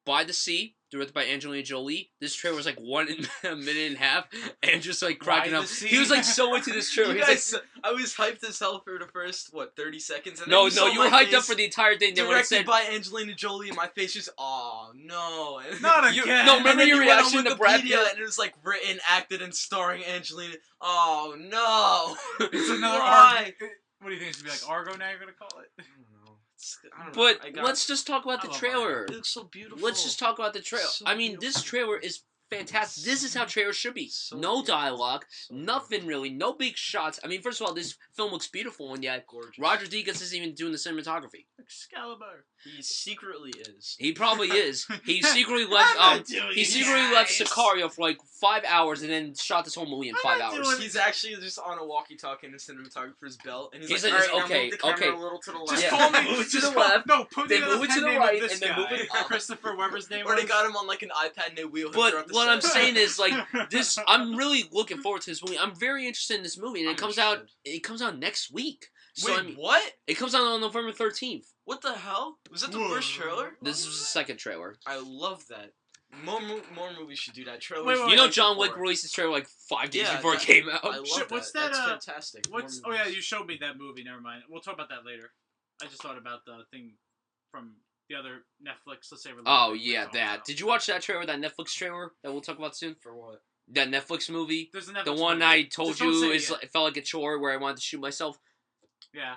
By the Sea, directed by Angelina Jolie. This trailer was like 1 minute and a half, and just like cracking By up. the Sea. He was like so into this trailer. You He's guys, like, I was hyped as hell for the first 30 seconds. And no, then saw you were my hyped up face for the entire thing. Then when it directed said, by Angelina Jolie, and my face just, oh no. Not You- again. no, And remember then your you went reaction on to Brad Wikipedia, Pitt? and it was like written, acted, and starring Angelina. Oh no! It's another Why? Argo. What do you think it's gonna be like? Argo now? You're gonna call it? I don't know. I don't But know. let's just talk about I the love trailer. It looks so beautiful. Let's just talk about the trailer. So I mean, this beautiful. trailer is fantastic. This is how trailers should be. So No beautiful. dialogue, So nothing really, no big shots. I mean, first of all, this film looks beautiful, and yet gorgeous. Roger Deakins isn't even doing the cinematography. Excalibur. He secretly is. He probably is. He secretly left. Sicario for like 5 hours, and then shot this whole movie in 5 hours. He's actually just on a walkie-talkie in the cinematographer's belt, and he's He's like, like, "All right, now okay, move the camera okay. a little to the left." Just Yeah. call me. Move it to just the call- left, No, put then me move it to the name of right, this and then guy. move it up. Christopher Weber's name. Or they was? got him on like an iPad and they wheel him But throughout the what set. I'm saying is, like, this. I'm really looking forward to this movie. I'm very interested in this movie, and it comes out. It comes out next week. So Wait, I mean, what? it comes out on November 13th. What the hell? Was that the first trailer? This is the second trailer. I love that. More movies should do that. Trailers. Wait, You know, like John Wick before. released his trailer like 5 days Yeah, before that- it came out. I love Shit, that. what's that, That's fantastic. What's? More Oh yeah, movies. you showed me that movie. Never mind. We'll talk about that later. I just thought about the thing from the other Netflix. Let's say. Oh yeah, that. Did you watch that trailer? That Netflix trailer that we'll talk about soon. For what? That Netflix movie. There's a Netflix The one movie. I told Just don't you say is. it. It felt like a chore where I wanted to shoot myself. Yeah.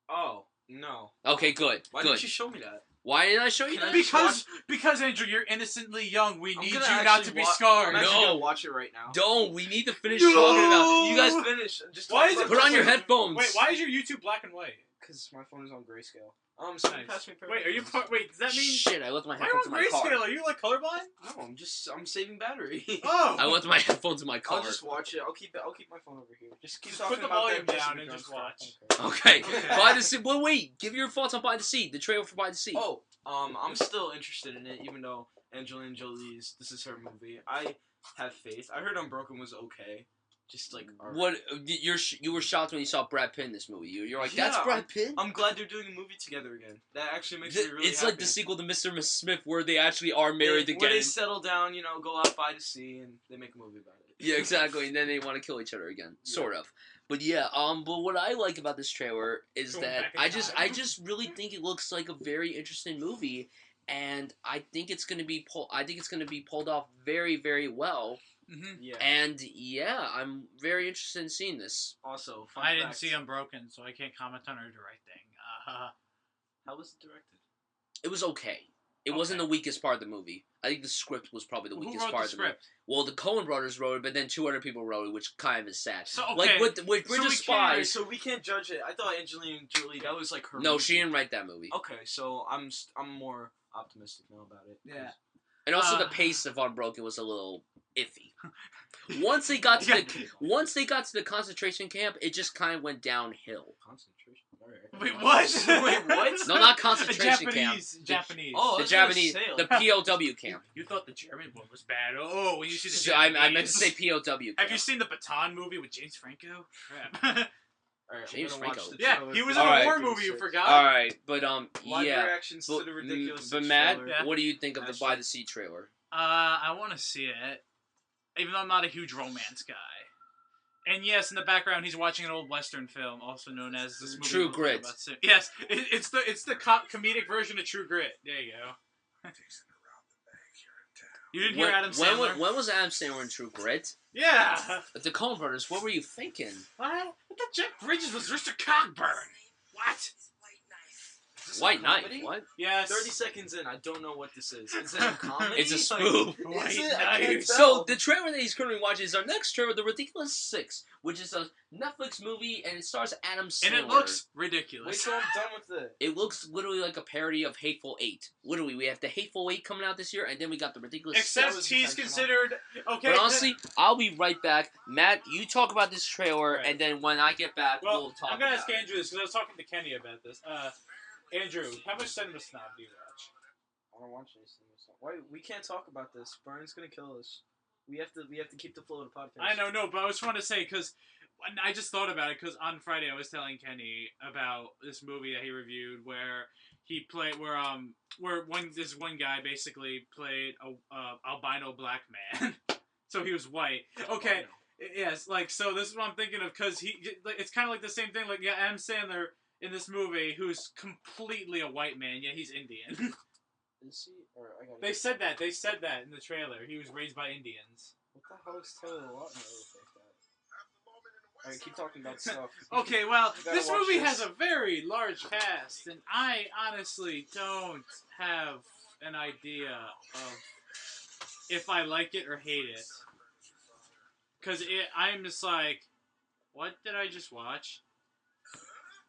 Oh no. Okay, good. Why Good. didn't you show me that? Why didn't I show you Can I that? just Because Andrew, you're innocently young. We I'm need you gonna not actually to be I'm scarred. actually No. gonna watch it right now. Don't. We need to finish No. talking about. You guys finish. Just Why talk is it- about Put on your Wait, headphones. Wait, why is your YouTube black and white? Because my phone is on grayscale. So Nice. pass me a pair of Wait, are you? headphones. Wait, does that mean? Shit! I left my Why are you headphones on in my car. grayscale? Are you like colorblind? No, I'm saving battery. Oh. I left my headphones in my car. I'll just watch it. I'll keep my phone over here. Just keep Just talking put the about volume that down Jessica and Jones just stuff. watch. Okay. Okay. By the Sea. Well, wait. Give your thoughts on By the Sea. The trailer for By the Sea. Oh, I'm still interested in it, even though Angelina Jolie's this is her movie. I have faith. I heard Unbroken was okay. Just like alright. What? You were shocked when you saw Brad Pitt in this movie. You're like, that's Yeah, Brad Pitt. I'm glad they're doing a movie together again. That actually makes me really It's happy. like the sequel to Mr. Smith, where they actually are married Where again. they settle down, go out by the sea, and they make a movie about it. Yeah, exactly. And then they want to kill each other again, Yeah. sort of. But yeah, but what I like about this trailer is Going that back in I time. just really think it looks like a very interesting movie, and I think it's gonna be pulled off very, very well. Mm-hmm. Yeah. And yeah, I'm very interested in seeing this. Also, fun I didn't fact, see Unbroken, so I can't comment on her directing. How was it directed? It was okay. It wasn't the weakest part of the movie. I think the script was probably the Who weakest wrote part the of the movie. script? Well, the Coen brothers wrote it, but then 2 other people wrote it, which kind of is sad. So, okay. Like with Bridge So of we can't- Spies. So we can't judge it. I thought Angelina Jolie, that was like her. No, movie. she didn't write that movie. Okay, so I'm more optimistic now about it. Yeah. And also the Uh, pace of Unbroken was a little iffy. Once they got to the concentration camp, it just kind of went downhill. Concentration. All right. Wait, what? Wait, what? No, not concentration Japanese. Oh, I the was gonna Japanese, say, the like- POW camp. You thought the German one was bad. Oh, when you see the So I Japanese. meant to say POW camp. Have you seen the Baton movie with James Franco? Crap. All right, James I'm gonna watch Franco. the yeah, trailer he was for in a Alright. war movie. You forgot? All right, but Live yeah. reactions to But, the ridiculous. but Matt, trailer. Yeah. what do you think of the Actually- By the Sea trailer? I want to see it, even though I'm not a huge romance guy. And yes, in the background, he's watching an old Western film, also known as this movie. True we'll talk Grit. about soon. Yes, it's the comedic version of True Grit. There you go. You didn't hear Adam Sandler? When was Adam Sandler in True Grit? Yeah. The Coen brothers, what were you thinking? What? I thought Jeff Bridges was Mr. Cogburn. What? Is this a White Knight, comedy? what? Yes. 30 seconds in, I don't know what this is. Is it a comedy? It's a Like, spoof. White is it? I Knight. can't So tell. the trailer that he's currently watching is our next trailer, The Ridiculous Six, which is a Netflix movie and it stars Adam Sandler. And it looks Wait ridiculous. till I'm done with it. It looks literally like a parody of Hateful Eight. Literally, we have the Hateful Eight coming out this year, and then we got The Ridiculous Except Six. he's considered okay. But honestly, I'll be right back. Matt, you talk about this trailer, Right. and then when I get back, well, we'll talk I'm gonna about ask it. Andrew this because I was talking to Kenny about this. Andrew, how much Cinema Snob do you watch? I don't watch anything. Why we can't talk about this? Brian's gonna kill us. We have to keep the flow of the podcast. I know, no, but I just want to say because I just thought about it because on Friday I was telling Kenny about this movie that he reviewed where he played where this one guy basically played a albino black man, so he was white. Okay, yes, like so this is what I'm thinking of because it's kind of like the same thing. Like Adam Sandler in this movie who's completely a white man, yet he's Indian. Is he? Or I gotta They said that in the trailer. He was raised by Indians. What the hell is Taylor Lautner like that? Alright, keep talking about stuff. Okay, well, You gotta this watch movie this. has a very large cast, and I honestly don't have an idea of if I like it or hate it. Because I'm just like, what did I just watch?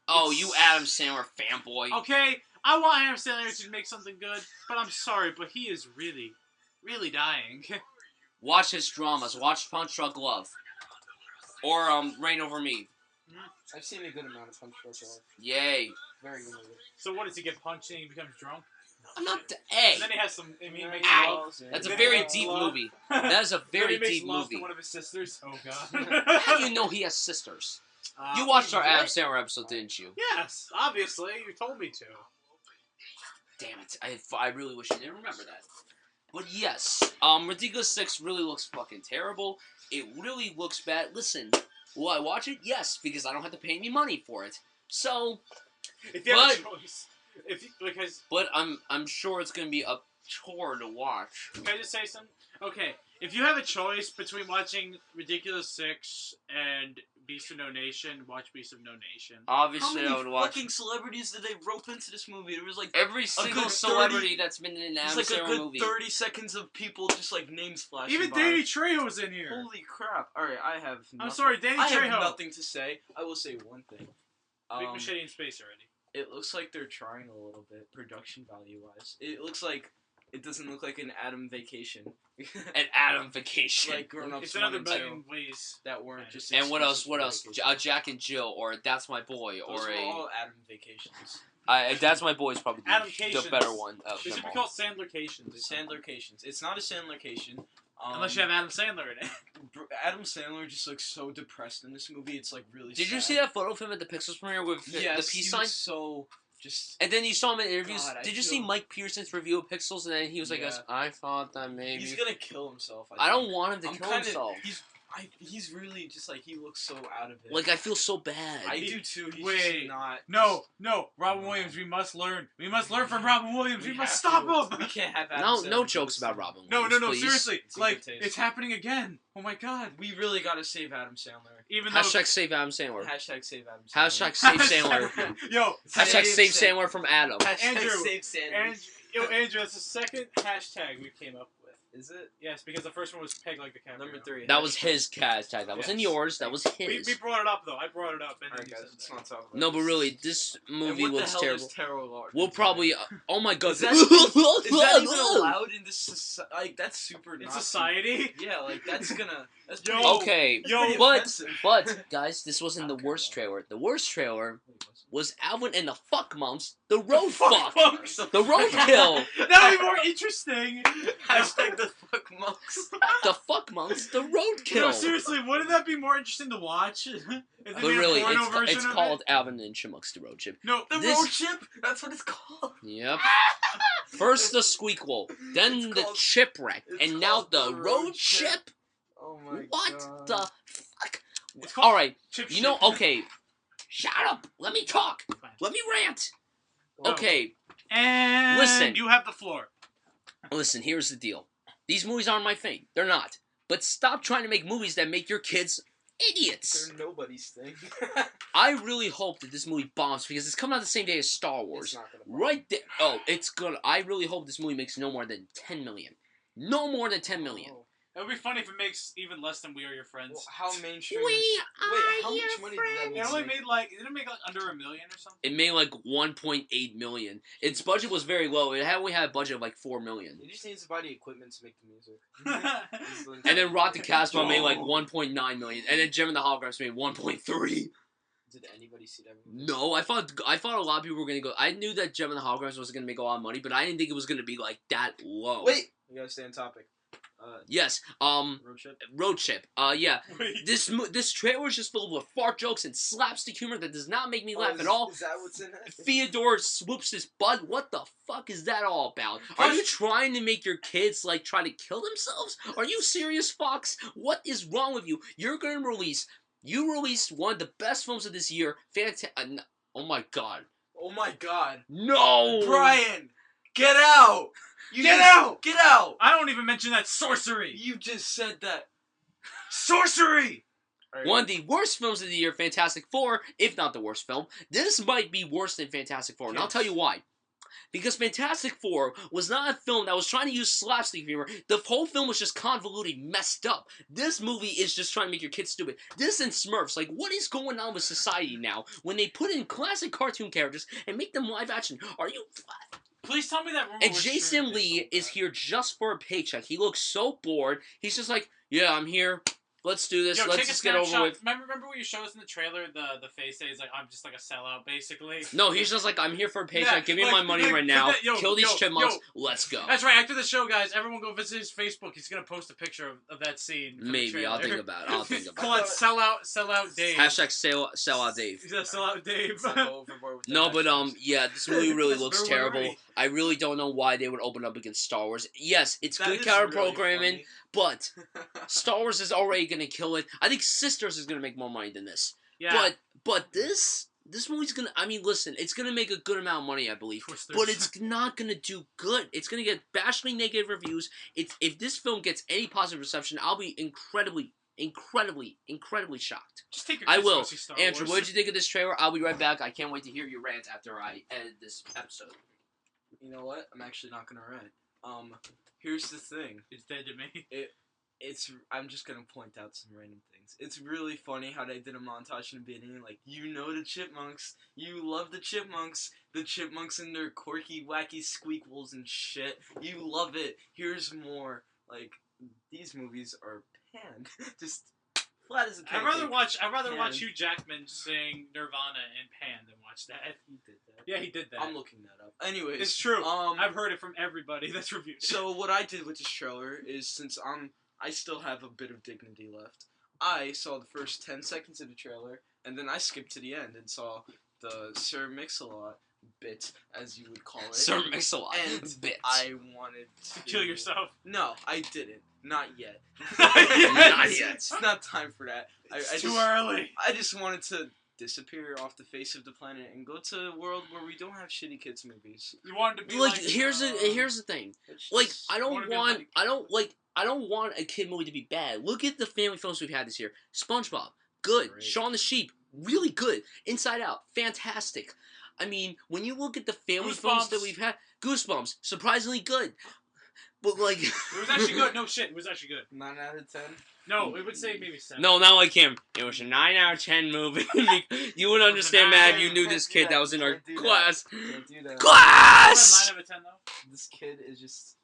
Oh, you Adam Sandler fanboy. Okay, I want Adam Sandler to make something good, but I'm sorry, but he is really, really dying. Watch his dramas. Watch Punch Drunk Love. Or, Reign Over Me. I've seen a good amount of Punch Drunk Love. Yay. Very good movie. So what, does he get punched and he becomes drunk? I'm not hey. And then he has some, and he makes Hey, love. that's a Then very he makes deep love. movie. That is a Then very he makes deep love movie. to one of his sisters. Oh god. How do you know he has sisters? You watched our Adam Sandler episode, didn't you? Yes, obviously. You told me to. Damn it. I really wish I didn't remember that. But yes, Ridiculous 6 really looks fucking terrible. It really looks bad. Listen, will I watch it? Yes, because I don't have to pay any money for it. So, If you have a choice. but I'm sure it's gonna be a chore to watch. Can I just say something? Okay, if you have a choice between watching Ridiculous 6 and Beast of No Nation, watch Beast of No Nation. Obviously, I How would many watch fucking celebrities did they rope into this movie? It was like every single good celebrity that's been in an Adam like a Sandler good movie. 30 seconds of people just like names flashing Even by. Danny Trejo's in here. Holy crap! All right, I have. Nothing. I'm sorry, Danny I Trejo. have nothing to say. I will say one thing. Big Machete in space already. It looks like they're trying a little bit, production value wise. It looks like it doesn't look like an Adam Vacation. An Adam Vacation. Like Grown Ups It's another 1 and 2 million ways. that weren't just. And what else? exclusive to Vacation. Jack and Jill, or That's My Boy, Those or were a. all Adam Vacations. That's My Boy is probably the Adamcations. better one of It them should be all. called Sandlercations. Sandlercations. It's not a Sandlercation. Unless you have Adam Sandler in it. Adam Sandler just looks so depressed in this movie. It's like really. Did you sad. see that photo of him at the Pixels premiere with Yes, the peace he sign? was so just. And then you saw him in interviews. God, I Did you feel- see Mike Pearson's review of Pixels? And then he was like, Yeah. I thought that maybe. He's gonna kill himself. I think. don't want him to I'm kill kinda- himself. He's really just like he looks so out of it. Like, I feel so bad. I do too. He's Wait, just not. No, Robin Williams. We must learn. We must learn from Robin Williams. We must have stop to. him. We can't have Adam No Sandler do jokes this about thing. Robin No, Williams, please. seriously. It's in Like, good taste. it's happening again. Oh my god. We really gotta save Adam Sandler. Even though. Hashtag save Adam Sandler. Hashtag save Adam Sandler. Hashtag save Sandler. Yo, Hashtag save Sam- Sandler from Adam. Hashtag Andrew, save Sandler. Andrew, that's the second hashtag we came up with. Is it? Yes, because the first one was Peg like the cat. Number 3. That was his hashtag. That wasn't Yes. yours. That was We his. brought it up though. I brought it up. And Alright then you guys, said let's that. not talk about No, but this. really, this And movie what looks the hell terrible. Is Terror Lord We'll probably. Oh my god. Is that even allowed in this society? Like, that's super In not society? Yeah, like, that's gonna... That's Yo. pretty, Okay, that's pretty but offensive. guys, this wasn't the Okay, worst well. trailer. The worst trailer Wait, what's- was Alvin and the Fuck Monks, the Road Fuck, Monks. the Roadkill, That would be more interesting. Hashtag the fuck monks. the Fuck Monks, the No, Roadkill. seriously, wouldn't that be more interesting to watch? If they But made a really, porno version it's of called it? Alvin and Chipmunks, the Road Chip. No, The This- road ship? That's what it's called. Yep. First the Squeakquel, then It's the called- Chipwreck, it's and now called the the Road Road Chip. Chip. Oh my What god. the fuck? It's called All right, Chip you know, Shit. okay. Shut up. Let me talk. Fine. Let me rant. No. Okay. And Listen. you have the floor. Listen, here's the deal. These movies aren't my thing. They're not. But stop trying to make movies that make your kids idiots. They're nobody's thing. I really hope that this movie bombs because it's coming out the same day as Star Wars. It's not gonna bomb. Right there. Oh, it's gonna. I really hope this movie makes no more than 10 million. No more than 10 million. Oh. It would be funny if it makes even less than We Are Your Friends. Well, how mainstream? We Wait, are how much your money did that friends. movie It only make? made like, didn't it make like under $1 million or something? It made like 1.8 million. Its budget was very low. It only had a budget of like 4 million. It just needs to buy the equipment to make the music. And then Rot the Casbah made like 1.9 million. And then Gem and the Holograms made 1.3. Did anybody see that movie? No, I thought a lot of people were gonna go. I knew that Gem and the Holograms was gonna make a lot of money, but I didn't think it was gonna be like that low. Wait, we gotta stay on topic. Yes. Road trip. Road Chip. Yeah. Wait. This trailer is just filled with fart jokes and slapstick humor that does not make me laugh at all. Is that what's in it? Theodore swoops his butt. What the fuck is that all about? Are you trying to make your kids like try to kill themselves? Are you serious, Fox? What is wrong with you? You're gonna release. You released one of the best films of this year. Oh my god. Oh my god. No. Bryan, get out! Get out! Get out! I don't even mention that sorcery. You just said that. Sorcery! One of the worst films of the year, Fantastic Four, if not the worst film. This might be worse than Fantastic Four, and I'll Yes. tell you why. Because Fantastic Four was not a film that was trying to use slapstick humor. The whole film was just convoluted, messed up. This movie is just trying to make your kids stupid. This and Smurfs, like, what is going on with society now when they put in classic cartoon characters and make them live action? Are you... Please tell me that rumor And was Jason true. Lee is here just for a paycheck. He looks so bored. He's just like, yeah, I'm here. Let's do this. Yo, Let's take a just get over snapshot. with. Remember what you showed us in the trailer? The face that he's like, I'm just like a sellout, basically. No, he's just like, I'm here for a paycheck. Yeah, Give me like- my money like, right now. yo, Kill these yo, chipmunks. yo. Let's go. That's right. After the show, guys, everyone go visit his Facebook. He's gonna post a picture of that scene. from the Maybe. I'll trailer. think about it. I'll think about Call it it. sellout Dave. Hashtag sell out Dave. He's a sellout Dave. Let's not go overboard with the No, but hashtags. yeah, this movie really That's looks very terrible. right. I really don't know why they would open up against Star Wars. Yes, it's That good is character really programming, but Star Wars is already gonna kill it. I think Sisters is gonna make more money than this. Yeah. But this movie's gonna. I mean, listen, it's gonna make a good amount of money, I believe. Twisters. But it's not gonna do good. It's gonna get bashfully negative reviews. If this film gets any positive reception, I'll be incredibly shocked. Just take your I kids to go will. see Star Andrew, Wars. what did you think of this trailer? I'll be right back. I can't wait to hear your rant after I edit this episode. You know what? I'm actually not gonna rant. Here's the thing. It's dead to me. I'm just gonna point out some random things. It's really funny how they did a montage in the beginning, like, you know the chipmunks, you love the chipmunks and their quirky, wacky squeakles and shit. You love it. Here's more. Like, these movies are panned. Just flat as a pancake. I'd rather Pan. watch Hugh Jackman sing Nirvana and Pan than watch that. He did that. Yeah, he did that. I'm looking that up. Anyways, It's true. Um, I've heard it from everybody that's reviewed. So what I did with this trailer is, since I still have a bit of dignity left, I saw the first 10 seconds of the trailer, and then I skipped to the end and saw the Sir Mix-a-Lot bit, as you would call it. Sir Mix-a-Lot And bit. I wanted to... Kill yourself. No, I didn't. Not yet. Not yet. It's not time for that. It's too early. I just wanted to disappear off the face of the planet and go to a world where we don't have shitty kids movies. You wanted to be Like, like here's the thing. It's Like, just- I wanna don't be want like- I don't want a kid movie to be bad. Look at the family films we've had this year. SpongeBob, good. Great. Shaun the Sheep, really good. Inside Out, fantastic. I mean, when you look at the family films that Goosebumps. we've had, Goosebumps, surprisingly good. But like, It was actually good. No shit, it was actually good. 9 out of 10. No, it would say maybe 7. no, not like him. It was a 9 out of 10 movie. You would understand, Matt. You knew this kid that was in our Can't do that. class. Can't do that. Class. 9 out of 10 though. This kid is just...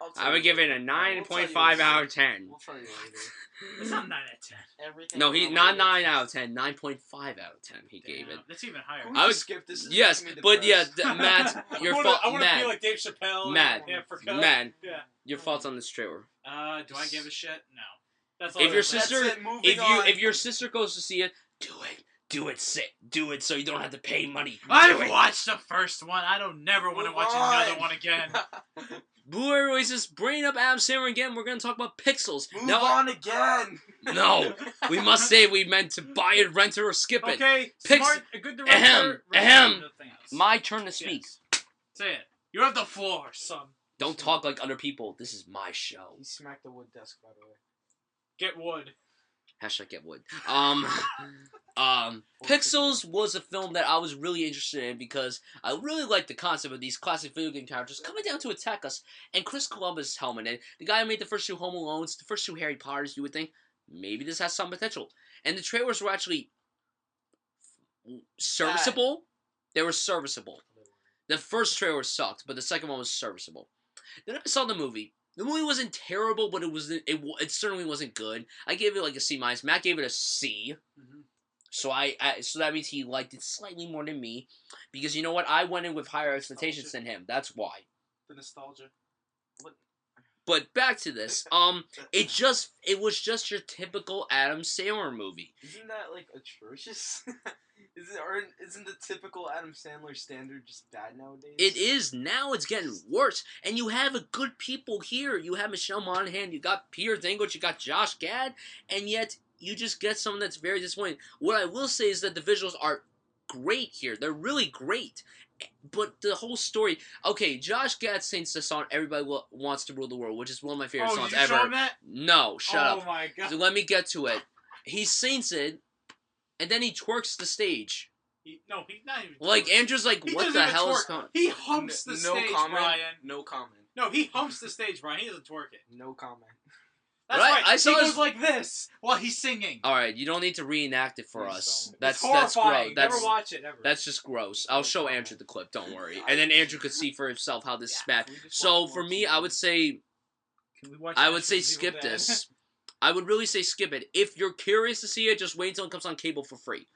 I'll tell I would you give it later. a We'll tell you 9.5 later. out of 10. We'll tell you later. It's not 9 out of 10. Everything No, he about not it 9 is out of just- 10. 9.5 out of 10. He gave it. Damn, that's even higher. Can we I just would- skip this? This is Yes, making me but yeah, depressed. Matt, your fault. I want to be Matt, like Dave Chappelle. Matt, in Africa. Matt, Yeah. your thoughts on this trailer? Do I give a shit? No. That's all. If I'm your saying. sister, That's it, moving if on. your sister goes to see it, do it, so you don't have to pay money. Do I've it. watched the first one. I don't never want to Move watch on. another one again. Blu-ray releases, bringing up Adam Sandler again. We're gonna talk about Pixels. Move No, on again. no, we must say we meant to buy it, rent it, or skip it. Okay, Pix- smart, a good director. Ahem, review ahem. nothing else. My turn to speak. Yes. Say it. You have the floor, son. Don't talk like other people. This is my show. He smacked the wood desk, by the way. Get wood. Hashtag get wood. Pixels was a film that I was really interested in because I really liked the concept of these classic video game characters coming down to attack us. And Chris Columbus helmeted, the guy who made the first 2 Home Alones, the first 2 Harry Potters, you would think, maybe this has some potential. And the trailers were actually serviceable. They were serviceable. The first trailer sucked, but the second one was serviceable. Then I saw the movie. The movie wasn't terrible, but it certainly wasn't good. I gave it like a C-. Matt gave it a C. Mm-hmm. So so that means he liked it slightly more than me, because you know what? I went in with higher expectations than him. That's why. The nostalgia. But back to this. It was just your typical Adam Sandler movie. Isn't that like atrocious? Isn't the typical Adam Sandler standard just bad nowadays? It is. Now it's getting worse. And you have a good people here. You have Michelle Monaghan, you got Peter Dinklage, you got Josh Gad, and yet you just get someone that's very disappointing. What I will say is that the visuals are great here. They're really great. But the whole story... Okay, Josh Gad sings the song Everybody Wants to Rule the World, which is one of my favorite songs you ever. saw that? No, shut up. Oh my god. So let me get to it. He sings it, and then he twerks the stage. He's not even. Like twerking. Andrew's like, He what doesn't the even hell is twerk. going? He humps the no stage, comment. Brian. No comment. No, he humps the stage, Brian. He doesn't twerk it. No comment. That's Right, right. I saw he his- goes like this while he's singing. All right, you don't need to reenact it for Please us. don't. That's It's horrifying. gross. Never watch it ever. That's just gross. I'll show Andrew the clip. Don't worry, and then Andrew could see for himself how this is bad. Can we just So watch for more me, I would say, Can we watch I Ash would say vs. Evil skip Dead? this. I would really say skip it. If you're curious to see it, just wait until it comes on cable for free.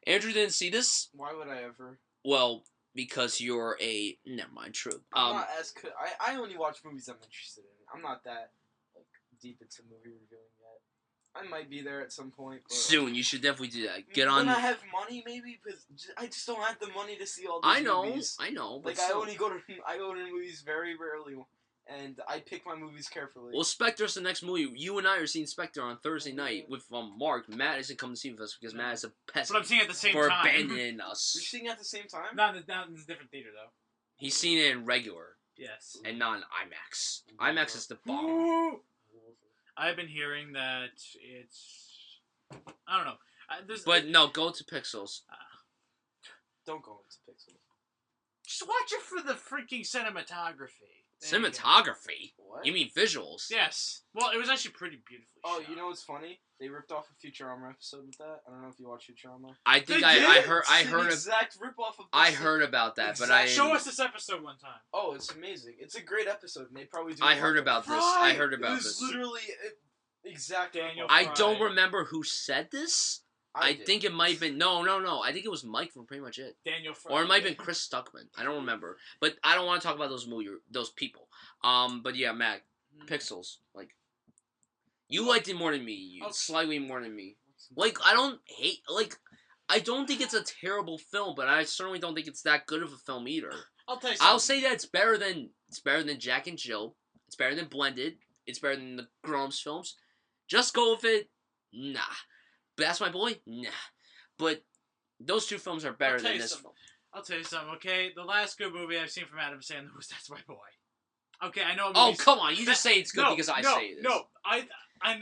Andrew didn't see this. Why would I ever? Well, because you're a never mind. True. I'm not as. I only watch movies I'm interested in. I'm not that like deep into movie reviewing yet. I might be there at some point. But, soon, you should definitely do that. Get when on. I have money, maybe, because I just don't have the money to see all these I know. movies. I know. But Like I still. only go to movies very rarely, and I pick my movies carefully. Well, Spectre's the next movie. You and I are seeing Spectre on Thursday night with Mark. Matt isn't coming to see with us because Matt is a peasant But I'm seeing it at the same for time. abandoning We're us. seeing at the same time. Not in a different theater though. He's seen it in regular Yes. and not in IMAX. IMAX is the bomb. Ooh. I've been hearing that it's. I don't know. But no, go to Pixels. Don't go into Pixels. Just watch it for the freaking cinematography. There you go. Cinematography? What? You mean visuals? Yes. Well, it was actually pretty beautifully Oh, shot. you know what's funny? They ripped off a Futurama episode with that. I don't know if you watch Futurama. I think They I did? heard It's an of exact rip off of. I heard about that, but I Show us this episode one time. Oh, it's amazing! It's a great episode, and they probably do. I a lot heard of about it. this. I Right. heard It about was this. literally exact Daniel rip-off. I Fry. don't remember who said this. I did. think it might have been no. I think it was Mike from Pretty Much It. Daniel Fry. Or it might have been Chris Stuckman. I don't remember. But I don't want to talk about those people. But yeah, Mac, Pixels. Like, you liked it more than me. You Okay. slightly more than me. Like, I don't hate. Like, I don't think it's a terrible film, but I certainly don't think it's that good of a film either. I'll tell you something. I'll say that it's better than Jack and Jill. It's better than Blended. It's better than the Groms films. Just go with it. Nah. But That's My Boy. Nah. But those two films are better I'll tell than you this something. film. I'll tell you something, okay? The last good movie I've seen from Adam Sandler was That's My Boy. Okay, I know. Oh, come on. You just say it's good because I say it is. No, I know.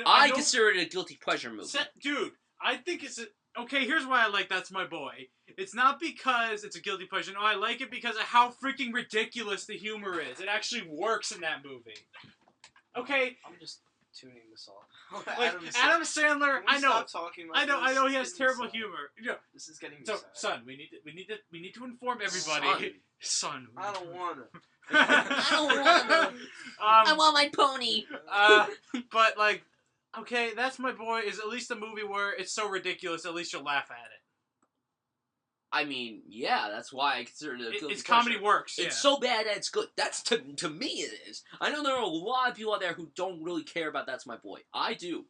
I know- consider it a guilty pleasure movie. Dude, I think it's okay. Here's why I like That's My Boy. It's not because it's a guilty pleasure. No, I like it because of how freaking ridiculous the humor is. It actually works in that movie. Okay, I'm just tuning this off. like Adam Sandler. Can we I know. stop talking about I know. this? He This has is getting me terrible sad. humor. Yeah. This is getting me So, sad. son, we need to inform everybody. Son. I don't wanna. I don't wanna. I want my pony. But like, okay, That's My Boy is at least a movie where it's so ridiculous. At least you'll laugh at it. I mean, yeah, that's why I consider it a guilty It's pleasure. comedy works. Yeah. It's so bad that it's good. That's to me it is. I know there are a lot of people out there who don't really care about That's My Boy. I do.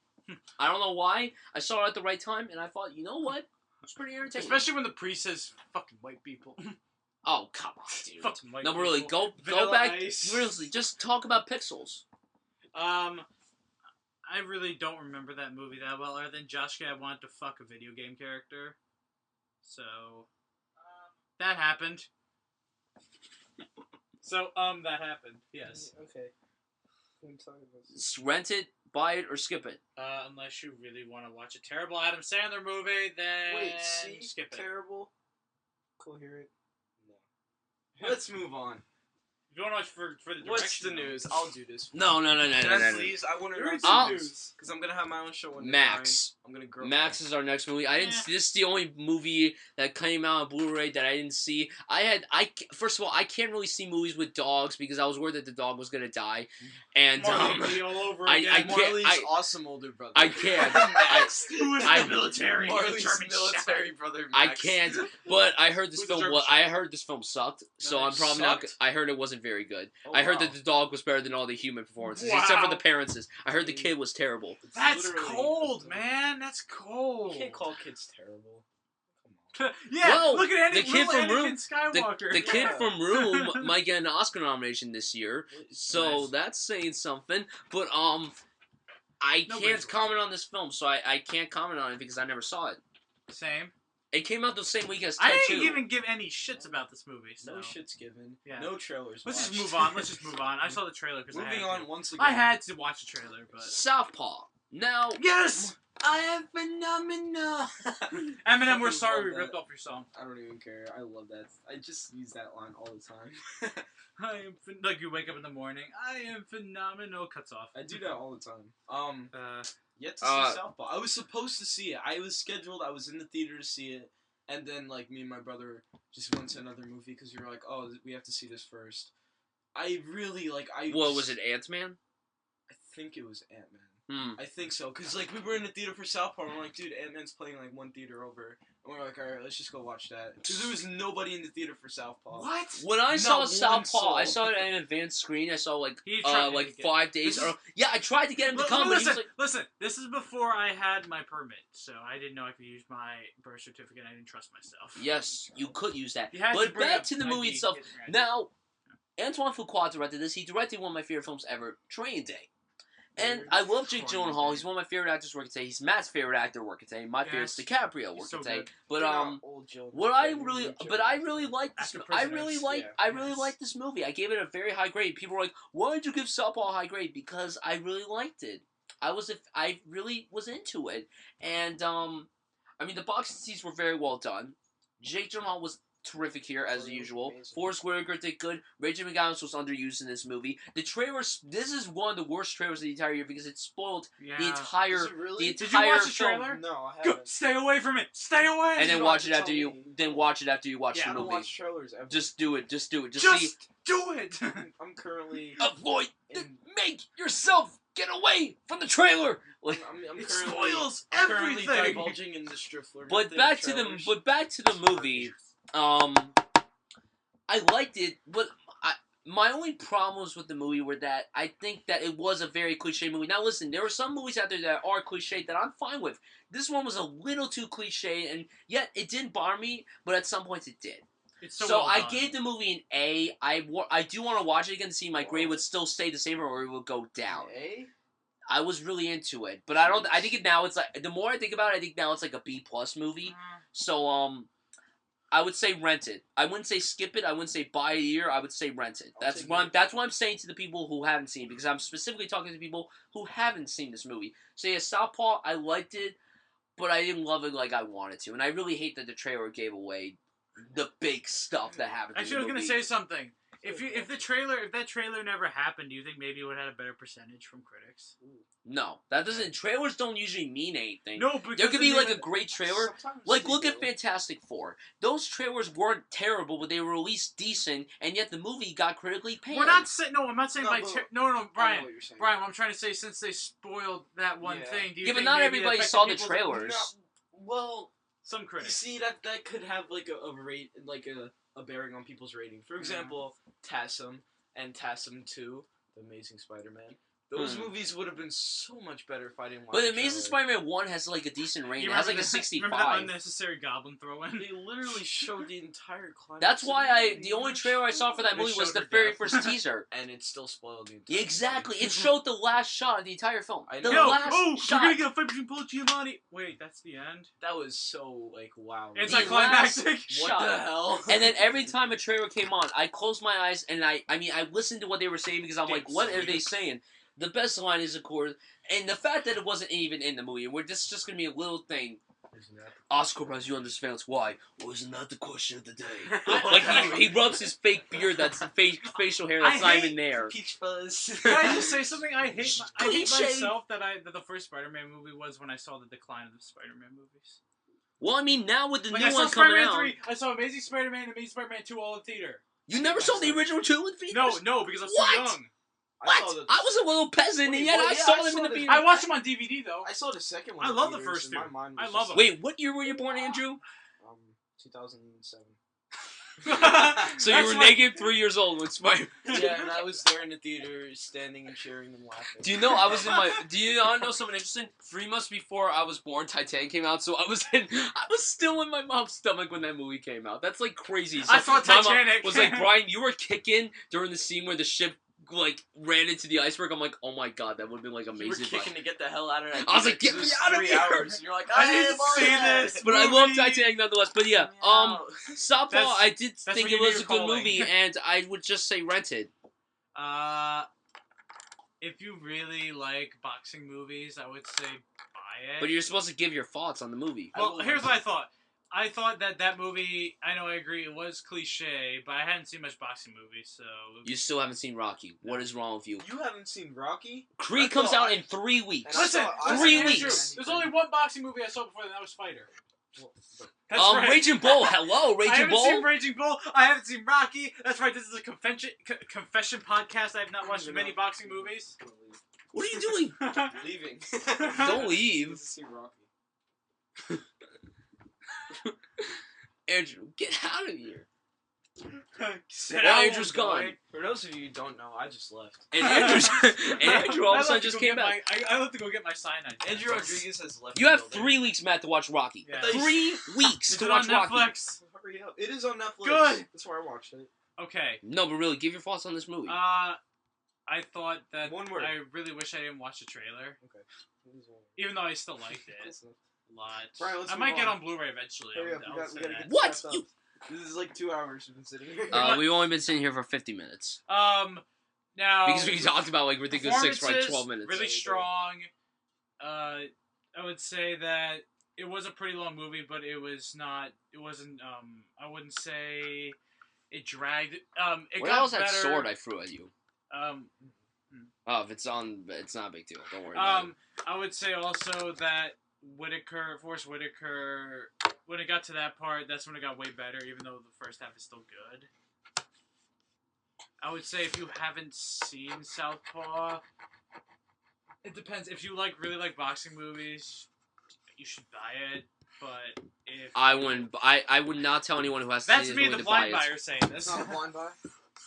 I don't know why. I saw it at the right time, and I thought, you know what? It's pretty entertaining. Especially when the priest says "fucking white people." Oh, come on, dude. Fucking white No, but really, people. go Vanilla back. Ice. Seriously, just talk about Pixels. I really don't remember that movie that well. Other than Josh Gad wanted to fuck a video game character, so that happened. So that happened. Yes. Okay. I'm talking about this. Just rent it, buy it, or skip it. Unless you really want to watch a terrible Adam Sandler movie, then Wait, see? skip it. Terrible. Coherent. No. Let's move on. If you want to watch for the direction, What's the news? I'll do this. No. Can I please? I want to There know is some news. because I'm gonna have my own show one day. Max. I'm gonna grow. Max is our next movie. I didn't. Yeah. This is the only movie that came out on Blu-ray that I didn't see. First of all, I can't really see movies with dogs because I was worried that the dog was gonna die, and Marley all over I again. can't- Marley's awesome older brother. I can't. Max. Who is I- the military? Marley's German military Shepherd. brother. I Max. can't. But I heard this Who's the film. German I Shepherd? heard this film sucked. So No, I'm it probably not. sucked? I heard it wasn't very good. Oh, I heard wow. that the dog was better than all the human performances, except for Wow. the parents. I heard the kid was terrible. It's That's literally- cold, man. That's cold. You can't call kids terrible. Come on. Yeah, Whoa, look at the kid from Room- Anakin Skywalker. The kid Yeah. from Room might get an Oscar nomination this year, so Nice. that's saying something. But I Nobody's can't comment on this film, so I can't comment on it because I never saw it. Same. It came out the same week as I Ted didn't 2. even give any shits about this movie. So. No shit's given. Yeah. No trailers. Let's just watched. move on. Let's just move on. I saw the trailer because Moving I had on to. once again. I had to watch the trailer, but Southpaw. Now, yes. I am phenomenal. Eminem, we're fucking sorry love we that. ripped off your song. I don't even care. I love that. I just use that line all the time. Like you wake up in the morning, I am phenomenal. Cuts off. I do that all the time. Uh, Yet to see Southpaw. I was supposed to see it. I was scheduled. I was in the theater to see it, and then like me and my brother just went to another movie because we were like, oh, we have to see this first. I really like. What was it, Ant-Man? I think it was Ant-Man. Hmm. I think so, cause like we were in the theater for Southpaw, and we're like, dude, Ant-Man's playing like one theater over, and we're like, all right, let's just go watch that. Cause there was nobody in the theater for Southpaw. what? When I Not saw one Southpaw, I soul. saw it at an advanced screen. I saw like He tried to get- 5 days. This is- Yeah, I tried to get him to come, but he Listen, was like, listen. This is before I had my permit, so I didn't know I could use my birth certificate. I didn't trust myself. yes, you could use that. You had to But bring back up to the ID, movie itself. get your ID. Now, Antoine Fuqua directed this. He directed one of my favorite films ever, Training Day. And I love Jake Training Gyllenhaal. Day. He's one of my favorite actors working today. He's Matt's favorite actor working today. My favorite's Yes. DiCaprio He's working so today. good. But They're not old Joe, what not I that really, new but Joe. I really like this. Actor I really prisoners, like. yeah. I really Yes. like this movie. I gave it a very high grade. People were like, "Why did you give Southpaw a high grade?" Because I really liked it. I really was into it, and I mean the box scenes were very well done. Jake Gyllenhaal was terrific here as Oh, he was usual. amazing. Forrest Whitaker did good. Rachel McAdams was underused in this movie. The trailers. This is one of the worst trailers of the entire year because it spoiled Yeah. the entire. Is it really? The Did you entire watch the film. trailer? No, I Go, haven't. stay away from it. Stay away. And then don't watch have it to after tell you. me. Then watch it after you watch Yeah, I the don't movie. watch trailers ever. Just do it. Just do it. Just Just see. do it. I'm currently. Avoid. in- Make yourself get away from the trailer. Like, I'm It currently. spoils I'm currently everything. divulging in the Striffler. but back to the movie. I liked it, but my only problems with the movie were that I think that it was a very cliche movie. Now listen, there are some movies out there that are cliche that I'm fine with. This one was a little too cliche, and yet it didn't bother me, but at some points it did. It's So well I done. gave the movie an A. I do want to watch it again to see my grade would still stay the same or it would go down. A? I was really into it, but I think now it's like, the more I think about it, I think now it's like a B+ movie. So I would say rent it. I wouldn't say skip it. I wouldn't say buy a year. I would say rent it. I'll take That's what I'm saying to the people who haven't seen it, because I'm specifically talking to people who haven't seen this movie. So yeah, Southpaw, I liked it, but I didn't love it like I wanted to, and I really hate that the trailer gave away the big stuff that happened. Actually, I was gonna say something. If that trailer never happened, do you think maybe it would have had a better percentage from critics? No, that doesn't. Trailers don't usually mean anything. No, because There could be then like they a great trailer. Sometimes Like, they look at do. Fantastic Four. Those trailers weren't terrible, but they were at least decent, and yet the movie got critically panned. We're not saying. No, I'm not saying No, by. but- No, I know Brian. what you're saying. Brian, what I'm trying to say, since they spoiled that one Yeah. thing, do you Yeah, but think not maybe it everybody affected saw the people's- trailers. No, well, Some you critics. see that could have like a rate, like a bearing on people's rating. For example, Tassim and Tassim 2, The Amazing Spider-Man. Those movies would have been so much better if I didn't watch But the Amazing trailer. Spider-Man 1 has like a decent rating. You It has like remember a that- 65. Remember that unnecessary goblin throw-in? They literally showed the entire climax. That's of why the the only movie. trailer I saw for that They movie was showed the her very death. first teaser. And it still spoiled the entire Yeah, exactly. movie. It showed the last shot of the entire film. I The know. last shot. we're gonna get a fight between Paul Giamatti. Wait, that's the end? That was so, like, wow. It's The like climactic. What shot. the hell? And then every time a trailer came on, I closed my eyes and I listened to what they were saying because I'm like, what are they saying? The best line is, of course, and the fact that it wasn't even in the movie, where this is just gonna be a little thing. Oscar, as you understand why? Well, isn't that the question of the day? Like he rubs his fake beard, that's the fake facial hair that's I not hate even there. Peach Fuzz. Can I just say something? I hate Cliche. myself that the first Spider-Man movie was when I saw the decline of the Spider-Man movies. Well, I mean, now with the Like, new I saw one coming Spider-Man out, 3, I saw Amazing Spider-Man and Amazing Spider-Man 2 all in theater. you never saw the original two in theaters? No, because I'm What? too young. What? I was a little peasant, Wait, and yet well, I yeah, saw I them in saw the the- theater. I watched them on DVD though. I saw the second one. I in love the theaters, first and two. my mind I was love just- them. Wait, what year were you born, Andrew? 2007. So you were naked 3 years old when Spider. Yeah, and I was there in the theater, standing and cheering and laughing. Do you know I was in my? Do you want to know something interesting? 3 months before I was born, Titanic came out, so I was still in my mom's stomach when that movie came out. That's like crazy. So I saw my mom Titanic. was like, Brian, you were kicking during the scene where the ship like ran into the iceberg. I'm like, oh my god, that would have been like You were amazing. kicking to get the hell out of that. I was like, theater, get 'cause me it was out of 3 here. hours, and you're like, I need to love see that. this. But I love movie. Titanic nonetheless. But yeah, Southpaw, That's- I did that's think when it you was knew a your good calling. movie, and I would just say rent it. If you really like boxing movies, I would say buy it. But you're supposed to give your thoughts on the movie. Well, here's what I thought. I thought that movie, I know I agree, it was cliche, but I hadn't seen much boxing movies, so... You still haven't seen Rocky. What is wrong with you? You haven't seen Rocky? Creed comes out in 3 weeks. Listen, 3 Andrew, weeks. There's only one boxing movie I saw before, and that was Fighter. That's right. Raging Bull. Hello, I Raging haven't Bull. seen Raging Bull. I haven't seen Rocky. That's right. This is a confession podcast. I have not watched many boxing movies. What are you doing? Leaving. Don't leave. See Rocky. Andrew, get out of here. Sit Well, down, Andrew's boy. gone. For those of you who don't know, I just left. And Andrew all of a sudden just came back. I left to go get my cyanide. Andrew Rodriguez has left. You the have building. 3 weeks, Matt, to watch Rocky. Yeah. 3 weeks Is to it watch on Rocky. Netflix? Hurry up. It is on Netflix. Good. That's where I watched it. Okay. No, but really, give your thoughts on this movie. I thought that One word. I really wish I didn't watch the trailer, It is one. even though I still liked it Close enough. a lot. Brian, let's I might move get on. on Blu-ray eventually. Hurry up. I We would say gotta that. get What? this wrapped up. This is like 2 hours we've been sitting here. We've only been sitting here for 50 minutes. Now Because we talked about, like, ridiculous 6 for, like, 12 performances, minutes. really strong. I would say that it was a pretty long movie, but it wasn't, I wouldn't say it dragged. It Where got else that better. sword I threw at you? Oh, if it's on, it's not a big deal. Don't worry about it. I would say also that Forrest Whitaker, when it got to that part, that's when it got way better, even though the first half is still good. I would say if you haven't seen Southpaw, it depends. If you really like boxing movies, you should buy it. But if I wouldn't. I would not tell anyone who has to that's see this me, movie the to buy blind it. buyer, saying this. It's not a blind buy.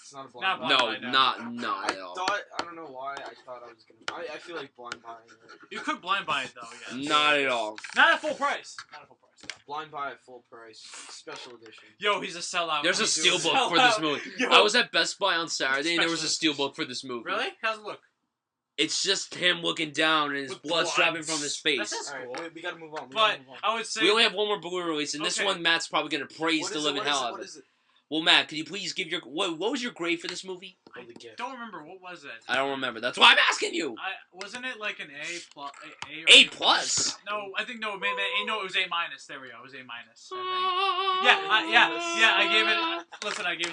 It's not a blind Not buy. blind No, buy, no. not at all. I don't know why I thought I was gonna. I feel like blind buying it. You could blind buy it though, yeah. Not at all. Not at full price. Not at full price. No. Blind buy at full price, special edition. Yo, he's a sellout. There's a He's steelbook for this sellout. movie. Yo. I was at Best Buy on Saturday, and there was a Special steelbook for this movie. Really? How's it look? It's just him looking down and his With blood's blood. dropping from his face. That's All right, cool. we gotta move on. But I would say We only have one more Blu-ray release, and this Okay. one Matt's probably gonna praise What the is it? living What is hell it? out of What it. is it? Well, Matt, could you please give your what was your grade for this movie? Oh, the gift. don't remember what was it. I don't remember. That's why I'm asking you. Wasn't it like an A plus? A plus. No, I think no. Maybe no. It was A minus. There we go. It was A minus. I gave it. Listen, I gave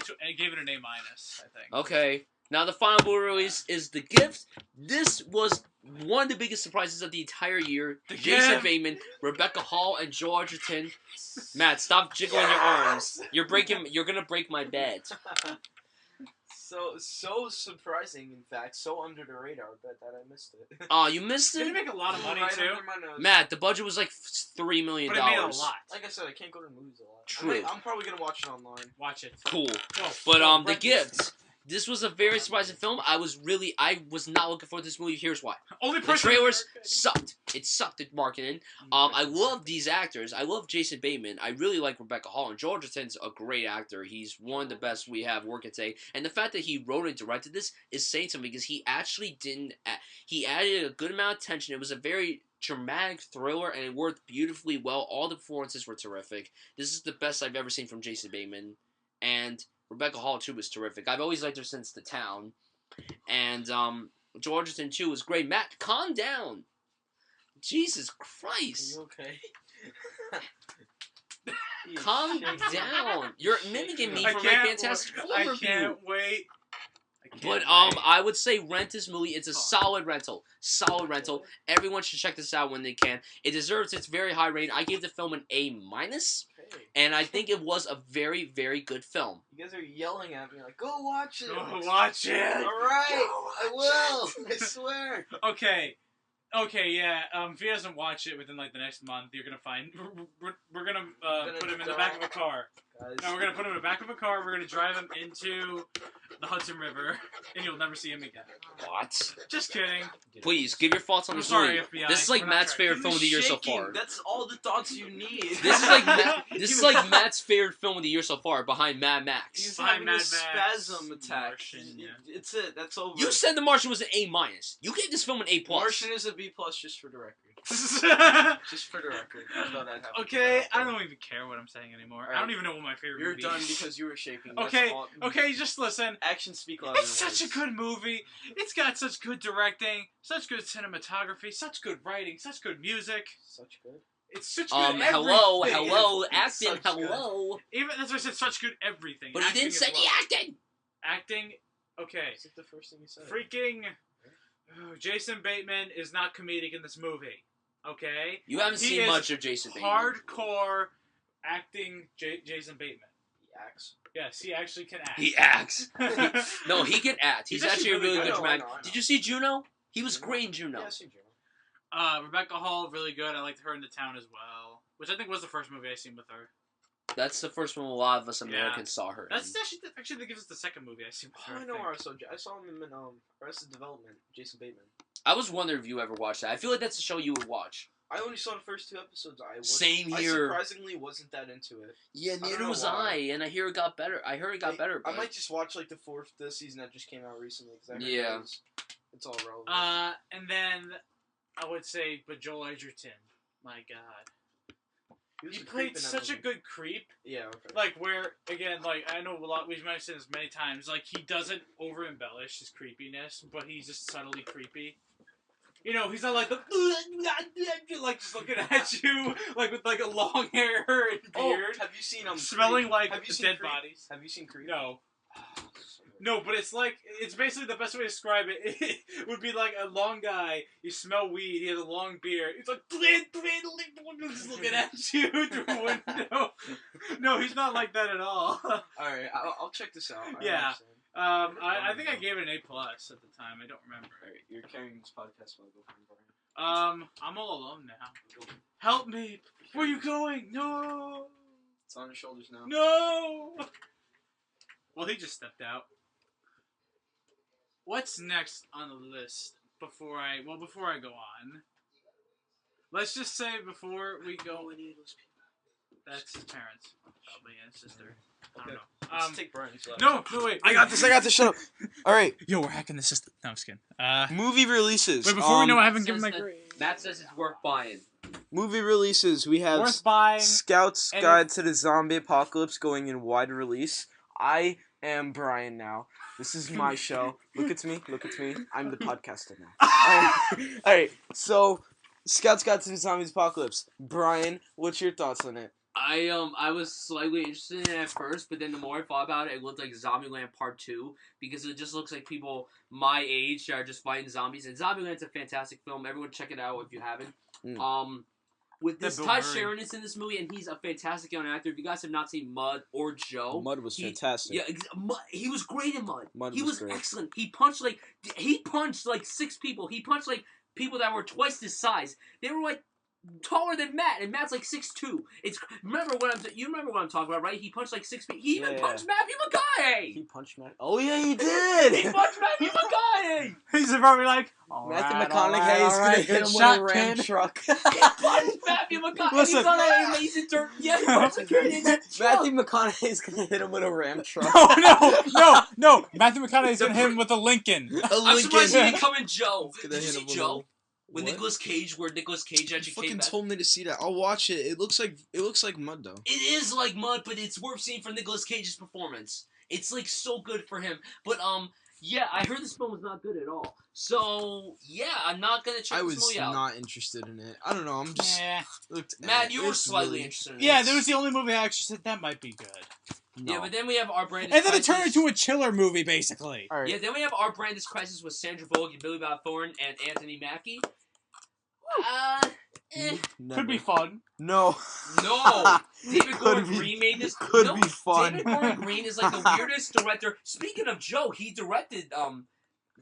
it an A minus. I think. Okay. Now the final Blu-ray release is The Gift. This was one of the biggest surprises of the entire year. The Jason Gift. Bateman, Rebecca Hall, and Joe Edgerton. Matt, stop jiggling your arms. You're gonna break my bed. So surprising, in fact, so under the radar, bet that I missed it. Oh, you missed Did it it, make a lot of money Right too? under my nose. Matt. The budget was like $3 million. But it made a lot. Like I said, I can't go to the movies a lot. True. I'm probably gonna watch it online. Watch it. Cool. Go. But Go, The rent Gift. This was a very surprising film. I was not looking forward to this movie. Here's why. Only The person. trailers sucked. It sucked at marketing. I love these actors. I love Jason Bateman. I really like Rebecca Hall. And George Edgerton's a great actor. He's one of the best we have working today. And the fact that he wrote and directed this is saying something because he actually didn't. He added a good amount of tension. It was a very dramatic thriller and it worked beautifully well. All the performances were terrific. This is the best I've ever seen from Jason Bateman. And Rebecca Hall, too, was terrific. I've always liked her since The Town. And George Edgerton, too, was great. Matt, calm down. Jesus Are Christ. you okay? Calm down. You're mimicking me for my Fantastic Four I review. can't wait. But I would say rent this movie. It's a solid rental. Solid rental. Everyone should check this out when they can. It deserves its very high rating. I gave the film an A minus, Hey, and I think it was a very, very good film. you guys are yelling at me like, go watch it. Go watch it. Alright, I will. I swear. Okay, yeah. If he doesn't watch it within like the next month, you're gonna find we're gonna put him in the back of a car. Guys. No, we're gonna put him in the back of a car. We're gonna drive him into the Hudson River, and you'll never see him again. What? Just kidding. Please, give your thoughts on I'm this sorry, movie. FBI. This is like We're not Matt's trying- favorite film of the year so Shaking. far. That's all the thoughts you need. This is like Matt's favorite film of the year so far, behind Mad Max. He's Behind having Mad a Max, spasm attack. Martian, yeah. It's it. That's over. You said The Martian was an A minus. You gave this film an A plus. Martian is a B plus just for the record. Just for the record. I thought that happened. Okay, I don't even care what I'm saying anymore. Right. I don't even know what my favorite You're movie done is. because you were shaking. Okay, That's all. okay, just listen. Actions speak louder It's than such a words. good movie. It's got such good directing, such good cinematography, such good writing, such good music. Such good. It's such good Hello, everything. acting, such good. hello. Even that's why I said such good everything. But he Acting didn't as say well. the acting. Acting, okay. Is it the first thing you said? Freaking Jason Bateman is not comedic in this movie. Okay? You haven't He seen is much of Jason Bateman. Hardcore acting Jason Bateman. He acts. Yes, he actually can act. He acts. No, he can act. He's He's actually a actually really really good good. dramatic. I know. Did you see Juno? He was Juno? great in Juno. Yeah, I see Juno. Rebecca Hall, really good. I liked her in The Town as well. Which I think was the first movie I seen with her. That's the first one a lot of us Americans saw her in. That's actually that gives us the second movie I seen with her. Oh, I know where I saw. I saw him in Arrested Development. Jason Bateman. I was wondering if you ever watched that. I feel like that's a show you would watch. I only saw the first 2 episodes. Same I here. surprisingly wasn't that into it. Yeah, I don't neither know was why. I, and I hear it got better. I heard it got better. I But might just watch like the season that just came out recently because I heard Yeah. it's all relevant. And then I would say, but Joel Edgerton, my God, was he a creep played in that such a movie. good creep. Yeah. Okay. Like where again, like I know a lot. We've mentioned this many times. Like he doesn't over embellish his creepiness, but he's just subtly creepy. You know, he's not like the like just looking at you like with like a long hair and beard, have you seen smelling Creep? like Have you seen dead Creep? bodies. Have you seen Creep? No. No, but it's like, it's basically the best way to describe it. It would be like a long guy, you smell weed, he has a long beard. He's like, just looking at you through a window. No, he's not like that at all. Alright, I'll check this out. Yeah. I think I gave it an A+ at the time. I don't remember. Alright, you're carrying this podcast while I go for Brian. I'm all alone now. Help me. Where are you going? No. It's on his shoulders now. No. Well, he just stepped out. What's next on the list before I go on? Let's just say before we go, that's his parents, probably, and his sister. I don't know. Let's take Brian's left. No, wait. I got this, shut up. Alright, Yo, we're hacking the system. No, I'm just kidding. movie releases. Wait, before we know, I Matt haven't given says my that- grade. Matt says it's worth buying. Movie releases. We have Worth buying. Scout's and Guide to the Zombie Apocalypse going in wide release. I am Brian now. This is my show. Look at me. I'm the podcaster now. Alright, so Scout's Guide to the Zombie Apocalypse. Brian, what's your thoughts on it? I was slightly interested in it at first, but then the more I thought about it, it looked like Zombieland Part 2, because it just looks like people my age are just fighting zombies, and Zombieland's a fantastic film. Everyone check it out if you haven't. With this Bill Ty Murray. Sheridan in this movie, and he's a fantastic young actor. If you guys have not seen Mud or Joe, Mud was he- fantastic. Yeah, he was great in Mud. Mud He was was great. excellent. He punched like 6 people. He punched like people that were twice his size. They were like taller than Matt, and Matt's like 6'2". You remember what I'm talking about, right? He punched like 6 people. He even Yeah. punched Matthew McConaughey. He punched Matt. Oh yeah, he He did. punched Matthew McConaughey. He's probably like, Matthew McConaughey is gonna hit him with a ram truck. He punched Matthew McConaughey. Listen. He's on an amazing turn. Yeah, he punched the kid in the truck. Matthew McConaughey is gonna hit him with a ram truck. No. Matthew McConaughey's gonna hit him with a Lincoln. I'm surprised he didn't come in Joe. He's gonna Did you hit see him with Joe? What? Nicolas Cage, where Nicolas Cage You actually fucking came back. told me to see that. I'll watch it. It looks like Mud though. It is like Mud, but it's worth seeing for Nicolas Cage's performance. It's like so good for him. But yeah, I heard this film was not good at all. So yeah, I'm not gonna check I this was movie out. not interested in it. I don't know. I'm just looked. Matt, you were it's slightly really- interested in Yeah, this. that was the only movie I actually said that might be good. No. Yeah, but then we have Our Brand is And then it Crisis. turned into a chiller movie, basically. All right. Yeah, then we have Our Brand is Crisis with Sandra Bullock and Billy Bob Thornton and Anthony Mackie. Never. Could be fun. No. No! David Could Gordon be- Green made this. could no, be fun. David Gordon Green is like the weirdest director. Speaking of Joe, he directed Our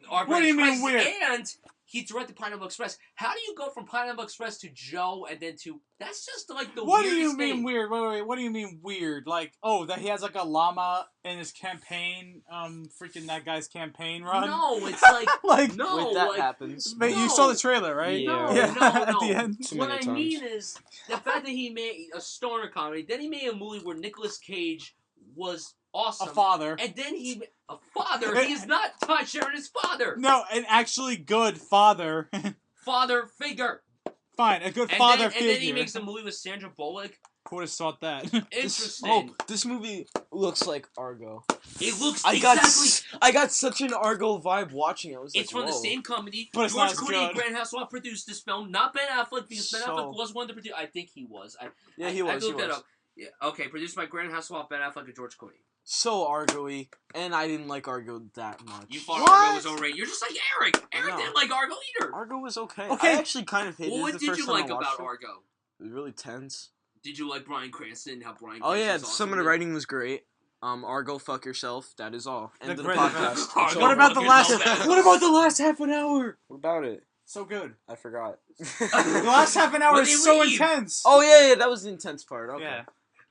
What Brand do you is mean Crisis, weird? and he directed Pineapple Express. How do you go from Pineapple Express to Joe and then to? That's just like the What do weirdest you mean thing. weird? Wait. What do you mean weird? Like, oh, that he has like a llama in his campaign, freaking that guy's campaign run? No, it's like Like, no, Wait, that like happens. but you No. saw the trailer, right? Yeah. no, At no. the end. Too What many I times. mean is the fact that he made a stoner comedy, then he made a movie where Nicolas Cage was awesome, A father. and then a father. He is not Ty Sheridan's father. No, an actually good father. Father figure. Fine, a good And father then, figure. and then he makes a movie with Sandra Bullock. Who would have thought that? Interesting. This movie looks like Argo. It looks I exactly. got such an Argo vibe watching it. I was It's like, from the whoa. same company. But it's George not as Clooney and good. Grant Hasselhoff produced this film, not Ben Affleck, because Ben So- Affleck was one of the producers. I think he was. Yeah, he was. I He looked that was. up. Yeah, okay, produced by Grant Hasselhoff, Ben Affleck, and George Clooney. So Argo-y, and I didn't like Argo that much. You thought What? Argo was overrated. You're just like Eric. Eric No. didn't like Argo either. Argo was okay. Okay. I actually kind of hated Well, it what the did first you time I like watched about it. Argo? It was really tense. Did you like Bryan Cranston? How Bryan Oh Cranston yeah, was awesome some of the in it? writing was great. Argo, fuck yourself. That is all. End of the great- podcast. Argo, What about the fuck last? yourself. What about the last half an hour? What about it? So good. I forgot. The last half an hour When is they so leave. intense. Oh yeah, that was the intense part. Okay. Yeah.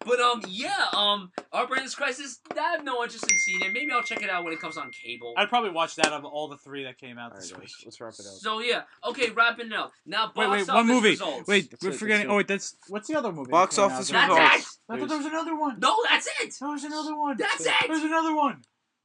But Our Brandon's Crisis. I have no interest in seeing it. Maybe I'll check it out when it comes on cable. I'd probably watch that of all the 3 that came out All right, this guys, week. let's wrap it up. So yeah, okay, wrapping it up. Now box Wait, office one movie. results. Wait, That's we're it, forgetting. that's it. Oh wait, that's what's the other movie? Box that came out? office That's results. it. I thought there was another one. No, that's it. There was another one. That's it. There's another one.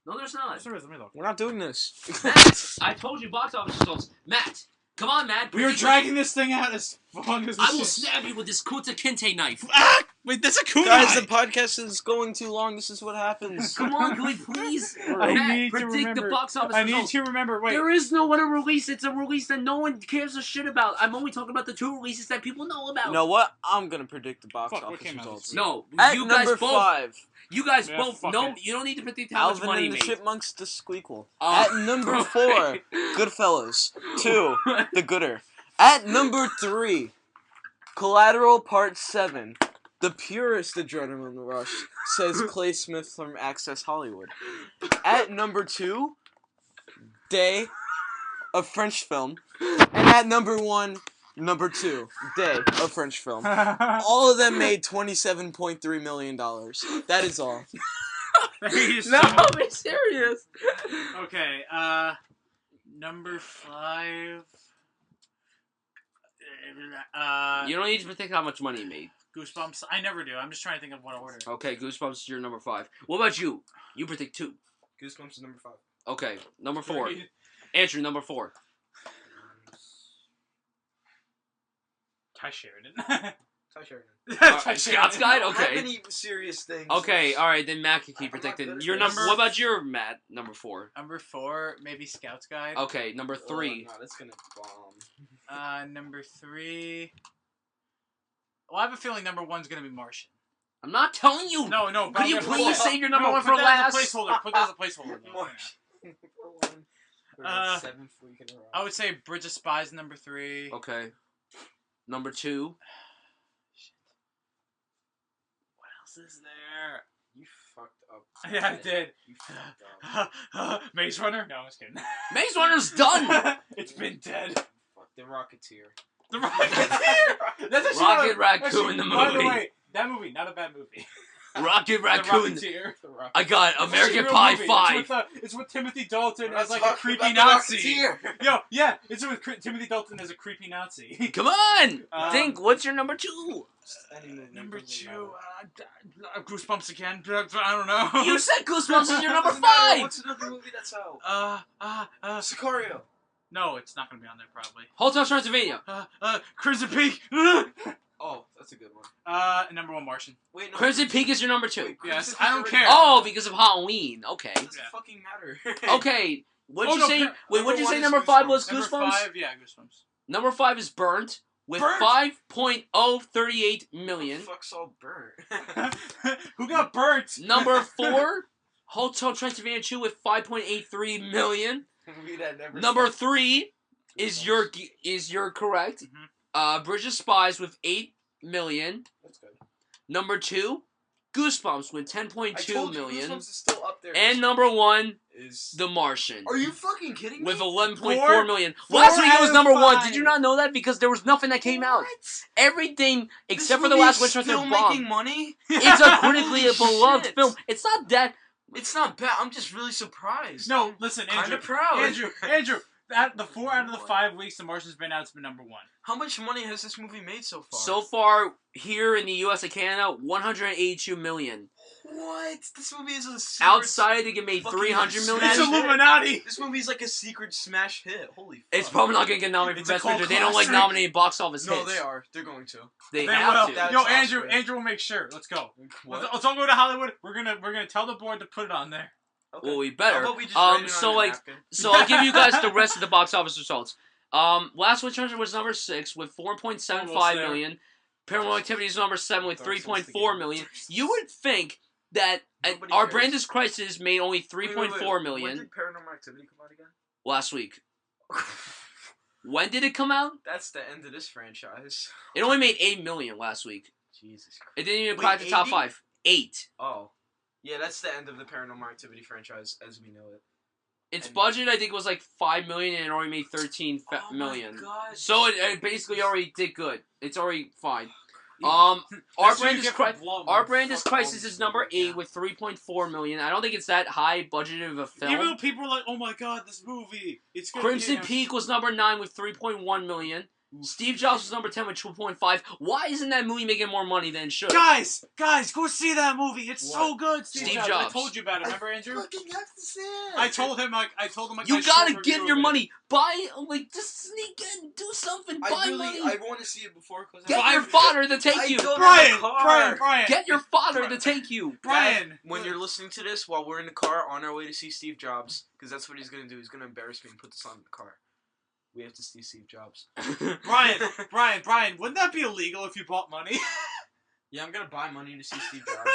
No, there's not. Yes, there is. Let me look. We're not doing this. Matt, I told you box office results. Matt, come on, Matt. We are dragging this thing out as long as we I will can. stab you with this Kunta Kinte knife. Ah! Wait, that's a kunai. Guys, the podcast is going too long. This is what happens. Come on, can we please? I Matt, need to predict remember. the box office I need results. to remember. Wait. There is no one to release. It's a release that no one cares a shit about. I'm only talking about the 2 releases that people know about. You know what? I'm gonna predict the box Fuck, what office came out results. this week? No, At you guys number both. 5, You guys Yeah, both. fuck No, it. you don't need to predict how much Alvin money and the made. Chipmunks the Squeakquel. Oh. At number 4, Okay. Goodfellas 2, The Gooder. At number 3, Collateral Part 7. The purest adrenaline rush, says Clay Smith from Access Hollywood. At number 2, Day, a French film. And at number 1, number 2, Day, a French film. All of them made $27.3 million. That is all. No, I'm serious. Okay, number 5. You don't need to predict how much money he made. Goosebumps. I never do. I'm just trying to think of what order. Okay, Goosebumps is your number 5. What about you? You predict 2. Goosebumps is number 5. Okay, number 4. Andrew, number 4. Ty Sheridan. Ty Sheridan. Ty Scott's Guide? How Okay. many serious things? Okay, alright, then Matt can keep I'm not predicting. good at Your this. number. What about your Matt? Number 4. Number 4, maybe Scout's Guide. Okay, number 3. Oh, no, that's gonna bomb. Number 3. Well, I have a feeling number 1's gonna be Martian. I'm not telling you. No, but Could I'm you gonna please put- save your number no, 1 put for that last? As a placeholder. Put that as a placeholder. though. Martian. For one. For the Uh, 7th week in a row. I would say Bridge of Spies number 3. Okay. Number 2. What else is there? You fucked up. Yeah, I did. You fucked up. Maze Runner? No, I'm just kidding. Maze Runner's done. It's been dead. Fuck the Rocketeer. The Rocketeer. That's actually Rocket not a- Raccoon, actually, the By the movie. way, that movie, not a bad movie. Rocket The Raccoon. Rocketeer. The Rocketeer. I got It's actually American a real Pie movie. 5. It's with Timothy Dalton We're as not like a talking creepy about the Nazi. Rocketeer. Yo, yeah, it's with Timothy Dalton as a creepy Nazi. Come on. Think. What's your number 2? Any movie, Number doesn't 2, matter. Goosebumps again. I don't know. You said Goosebumps is your number Doesn't matter. 5. What's another movie that's out? Sicario. No, it's not gonna be on there probably. Hotel Transylvania. Crimson Peak. Oh, that's a good one. Number 1, Martian. Wait, no. Crimson Peak is your number 2. Wait, Yes, Crimson I Peak don't already- care. Oh, because of Halloween. Okay. It doesn't Yeah. fucking matter. Okay. What'd Oh, you no, say? number Wait, what'd you one say is number 5 was? Number Goosebumps? 5, yeah, Goosebumps. Number 5 is Burnt with Burnt? 5.038 million. Fuck's all burnt. Who got burnt? Number 4, Hotel Transylvania 2 with 5.83 million. Movie that never Number stopped. 3 is your correct. Bridge of Spies with 8 million. That's good. Number 2, Goosebumps with 10.2 I told you, million. Goosebumps is still up there. And number 1, is The Martian. Are you fucking kidding me? With 11.4 Four- million. four Last week it out was of number 1. five. Did you not know that? Because there was nothing that came out. Everything except for the This last movie Winter is still Soldier bomb. making money. It's a critically Holy beloved shit. film. It's not that. It's not bad. I'm just really surprised. No, listen, Kinda Andrew. proud. Andrew. The 4 out of the 5 weeks The Martian's been out, it's been number 1. How much money has this movie made so far? So far, here in the U.S. and Canada, 182 million. What? This movie is a secret Outside, I think it made fucking 300 million. It's smash hit. Illuminati. This movie's like a secret smash hit. Holy fuck. It's probably not gonna get nominated It's for a Best cult Picture. They don't like classic. nominating box office No, hits. they are. They're going to. They They have will. to. That's Yo, Oscar. Andrew will make sure. Let's go. What? Let's all go to Hollywood. We're gonna tell the board to put it on there. Okay. Well, we How better. about we just write it So on a like, napkin? so I'll give you guys the rest of the box office results. Last Witch Hunter was number 6 with 4.75 Almost there. million. Paranormal Activity is number 7 with 3.4 million. You would think that Nobody Our cares. Brand is Crisis made only Wait, 3.4 When million did Paranormal Activity come out again? last week. When did it come out? That's the end of this franchise. It only made 8 million last week. Jesus Christ. It didn't even Wait, crack the top 80? 5. 8. Oh. Yeah, that's the end of the Paranormal Activity franchise as we know it. Its And- budget, I think, was like 5 million, and it already made 13 Oh million. my God. So it basically already did good. It's already fine. Yeah. Our That's what brand you is get for Crisis. Blum. Our Brand is Fuck all Crisis these is number movies. 8 with 3.4 million. I don't think it's that high budgeted of a film. Even though people are like, "Oh my god, this movie, it's good." Crimson yeah. Peak was number 9 with 3.1 million. Steve Jobs was number 10 with 2.5. Why isn't that movie making more money than it should? Guys, go see that movie. It's so good. Steve I Jobs. told you about it. Remember, Andrew? fucking have to say it. I told him like You my gotta short give review your of it. money. Buy, like, just sneak in, do something. Buy money. I want to see it before. Cause Get Buy- your fodder to take you. Brian. Get your fodder to take you. Brian. When you're listening to this while we're in the car on our way to see Steve Jobs, because that's what he's gonna do. He's gonna embarrass me and put this on in the car. We have to see Steve Jobs. Brian, wouldn't that be illegal if you bought money? Yeah, I'm gonna buy money to see Steve Jobs.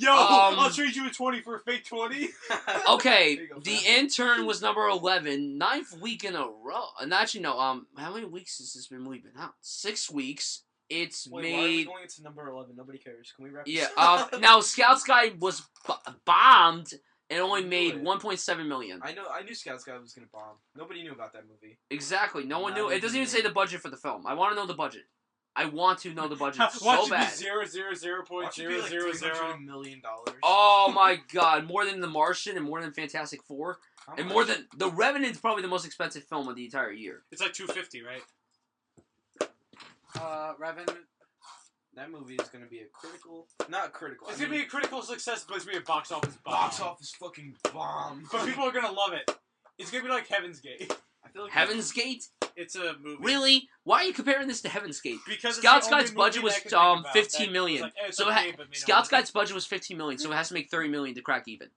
I'll trade you a 20 for a fake 20. Okay, There you go, The fam. Intern was number 11, 9th week in a row. And actually, no, how many weeks has this movie been out? 6 weeks. It's Wait, why are we made. going into number 11? Nobody cares. Can we wrap Yeah. this up? Now Scout's Guide was bombed and only I knew made it. 1.7 million. I knew Scout's Guy was gonna bomb. Nobody knew about that movie. Exactly. No one Not knew. It even doesn't even me. say the budget for the film. I want to know the budget. I want to know the budget Watch so it bad. be 0.000. Watch it be like $300 million. Oh my god, more than The Martian and more than Fantastic Four. How And much? more than The Revenant's probably the most expensive film of the entire year. It's like 250, right? Revenant. That movie is gonna be a critical, not critical. It's gonna be a critical success, but it's gonna be a box office bomb. box office fucking bomb. But people are gonna love it. It's gonna be like Heaven's Gate. I feel like Heaven's Gate? It's a movie. Really? Why are you comparing this to Heaven's Gate? Because it's Scout's the only Guide's budget movie was that I could think about 15 that million. was like, it's So okay, but made Scout's no money. Guide's budget was 15 million, so it has to make 30 million to crack even.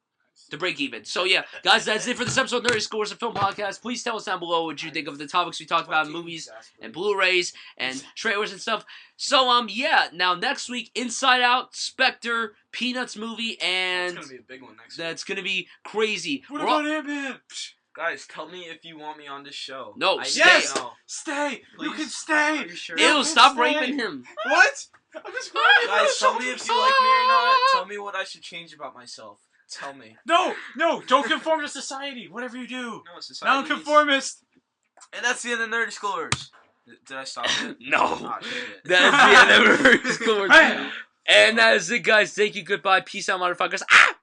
To break even. So yeah, guys, that's it for this episode of Nerdy Scores, a film podcast. Please tell us down below what you think of the topics we talked about, movies and Blu-rays and trailers and stuff. So yeah, now next week, Inside Out, Spectre, Peanuts movie, It's and gonna be a big one next week. that's gonna be crazy. What We're all- about Ant-Man? Guys, tell me if you want me on this show. No, I yes! need to know. Stay! You Please? can stay! Are you sure? Yeah. Ew, stop Stay. raping him. What? I'm just grabbing Guys, my tell me if you like me or not. Tell me what I should change about myself. Tell me. No, don't conform to society. Whatever you do. No, society. Non-conformist. And that's the end of Nerdy Scores. Did I stop it? No. Ah, shit. That's the end of Nerdy Scores. Hey! And that is it, guys. Thank you. Goodbye. Peace out, motherfuckers. Ah!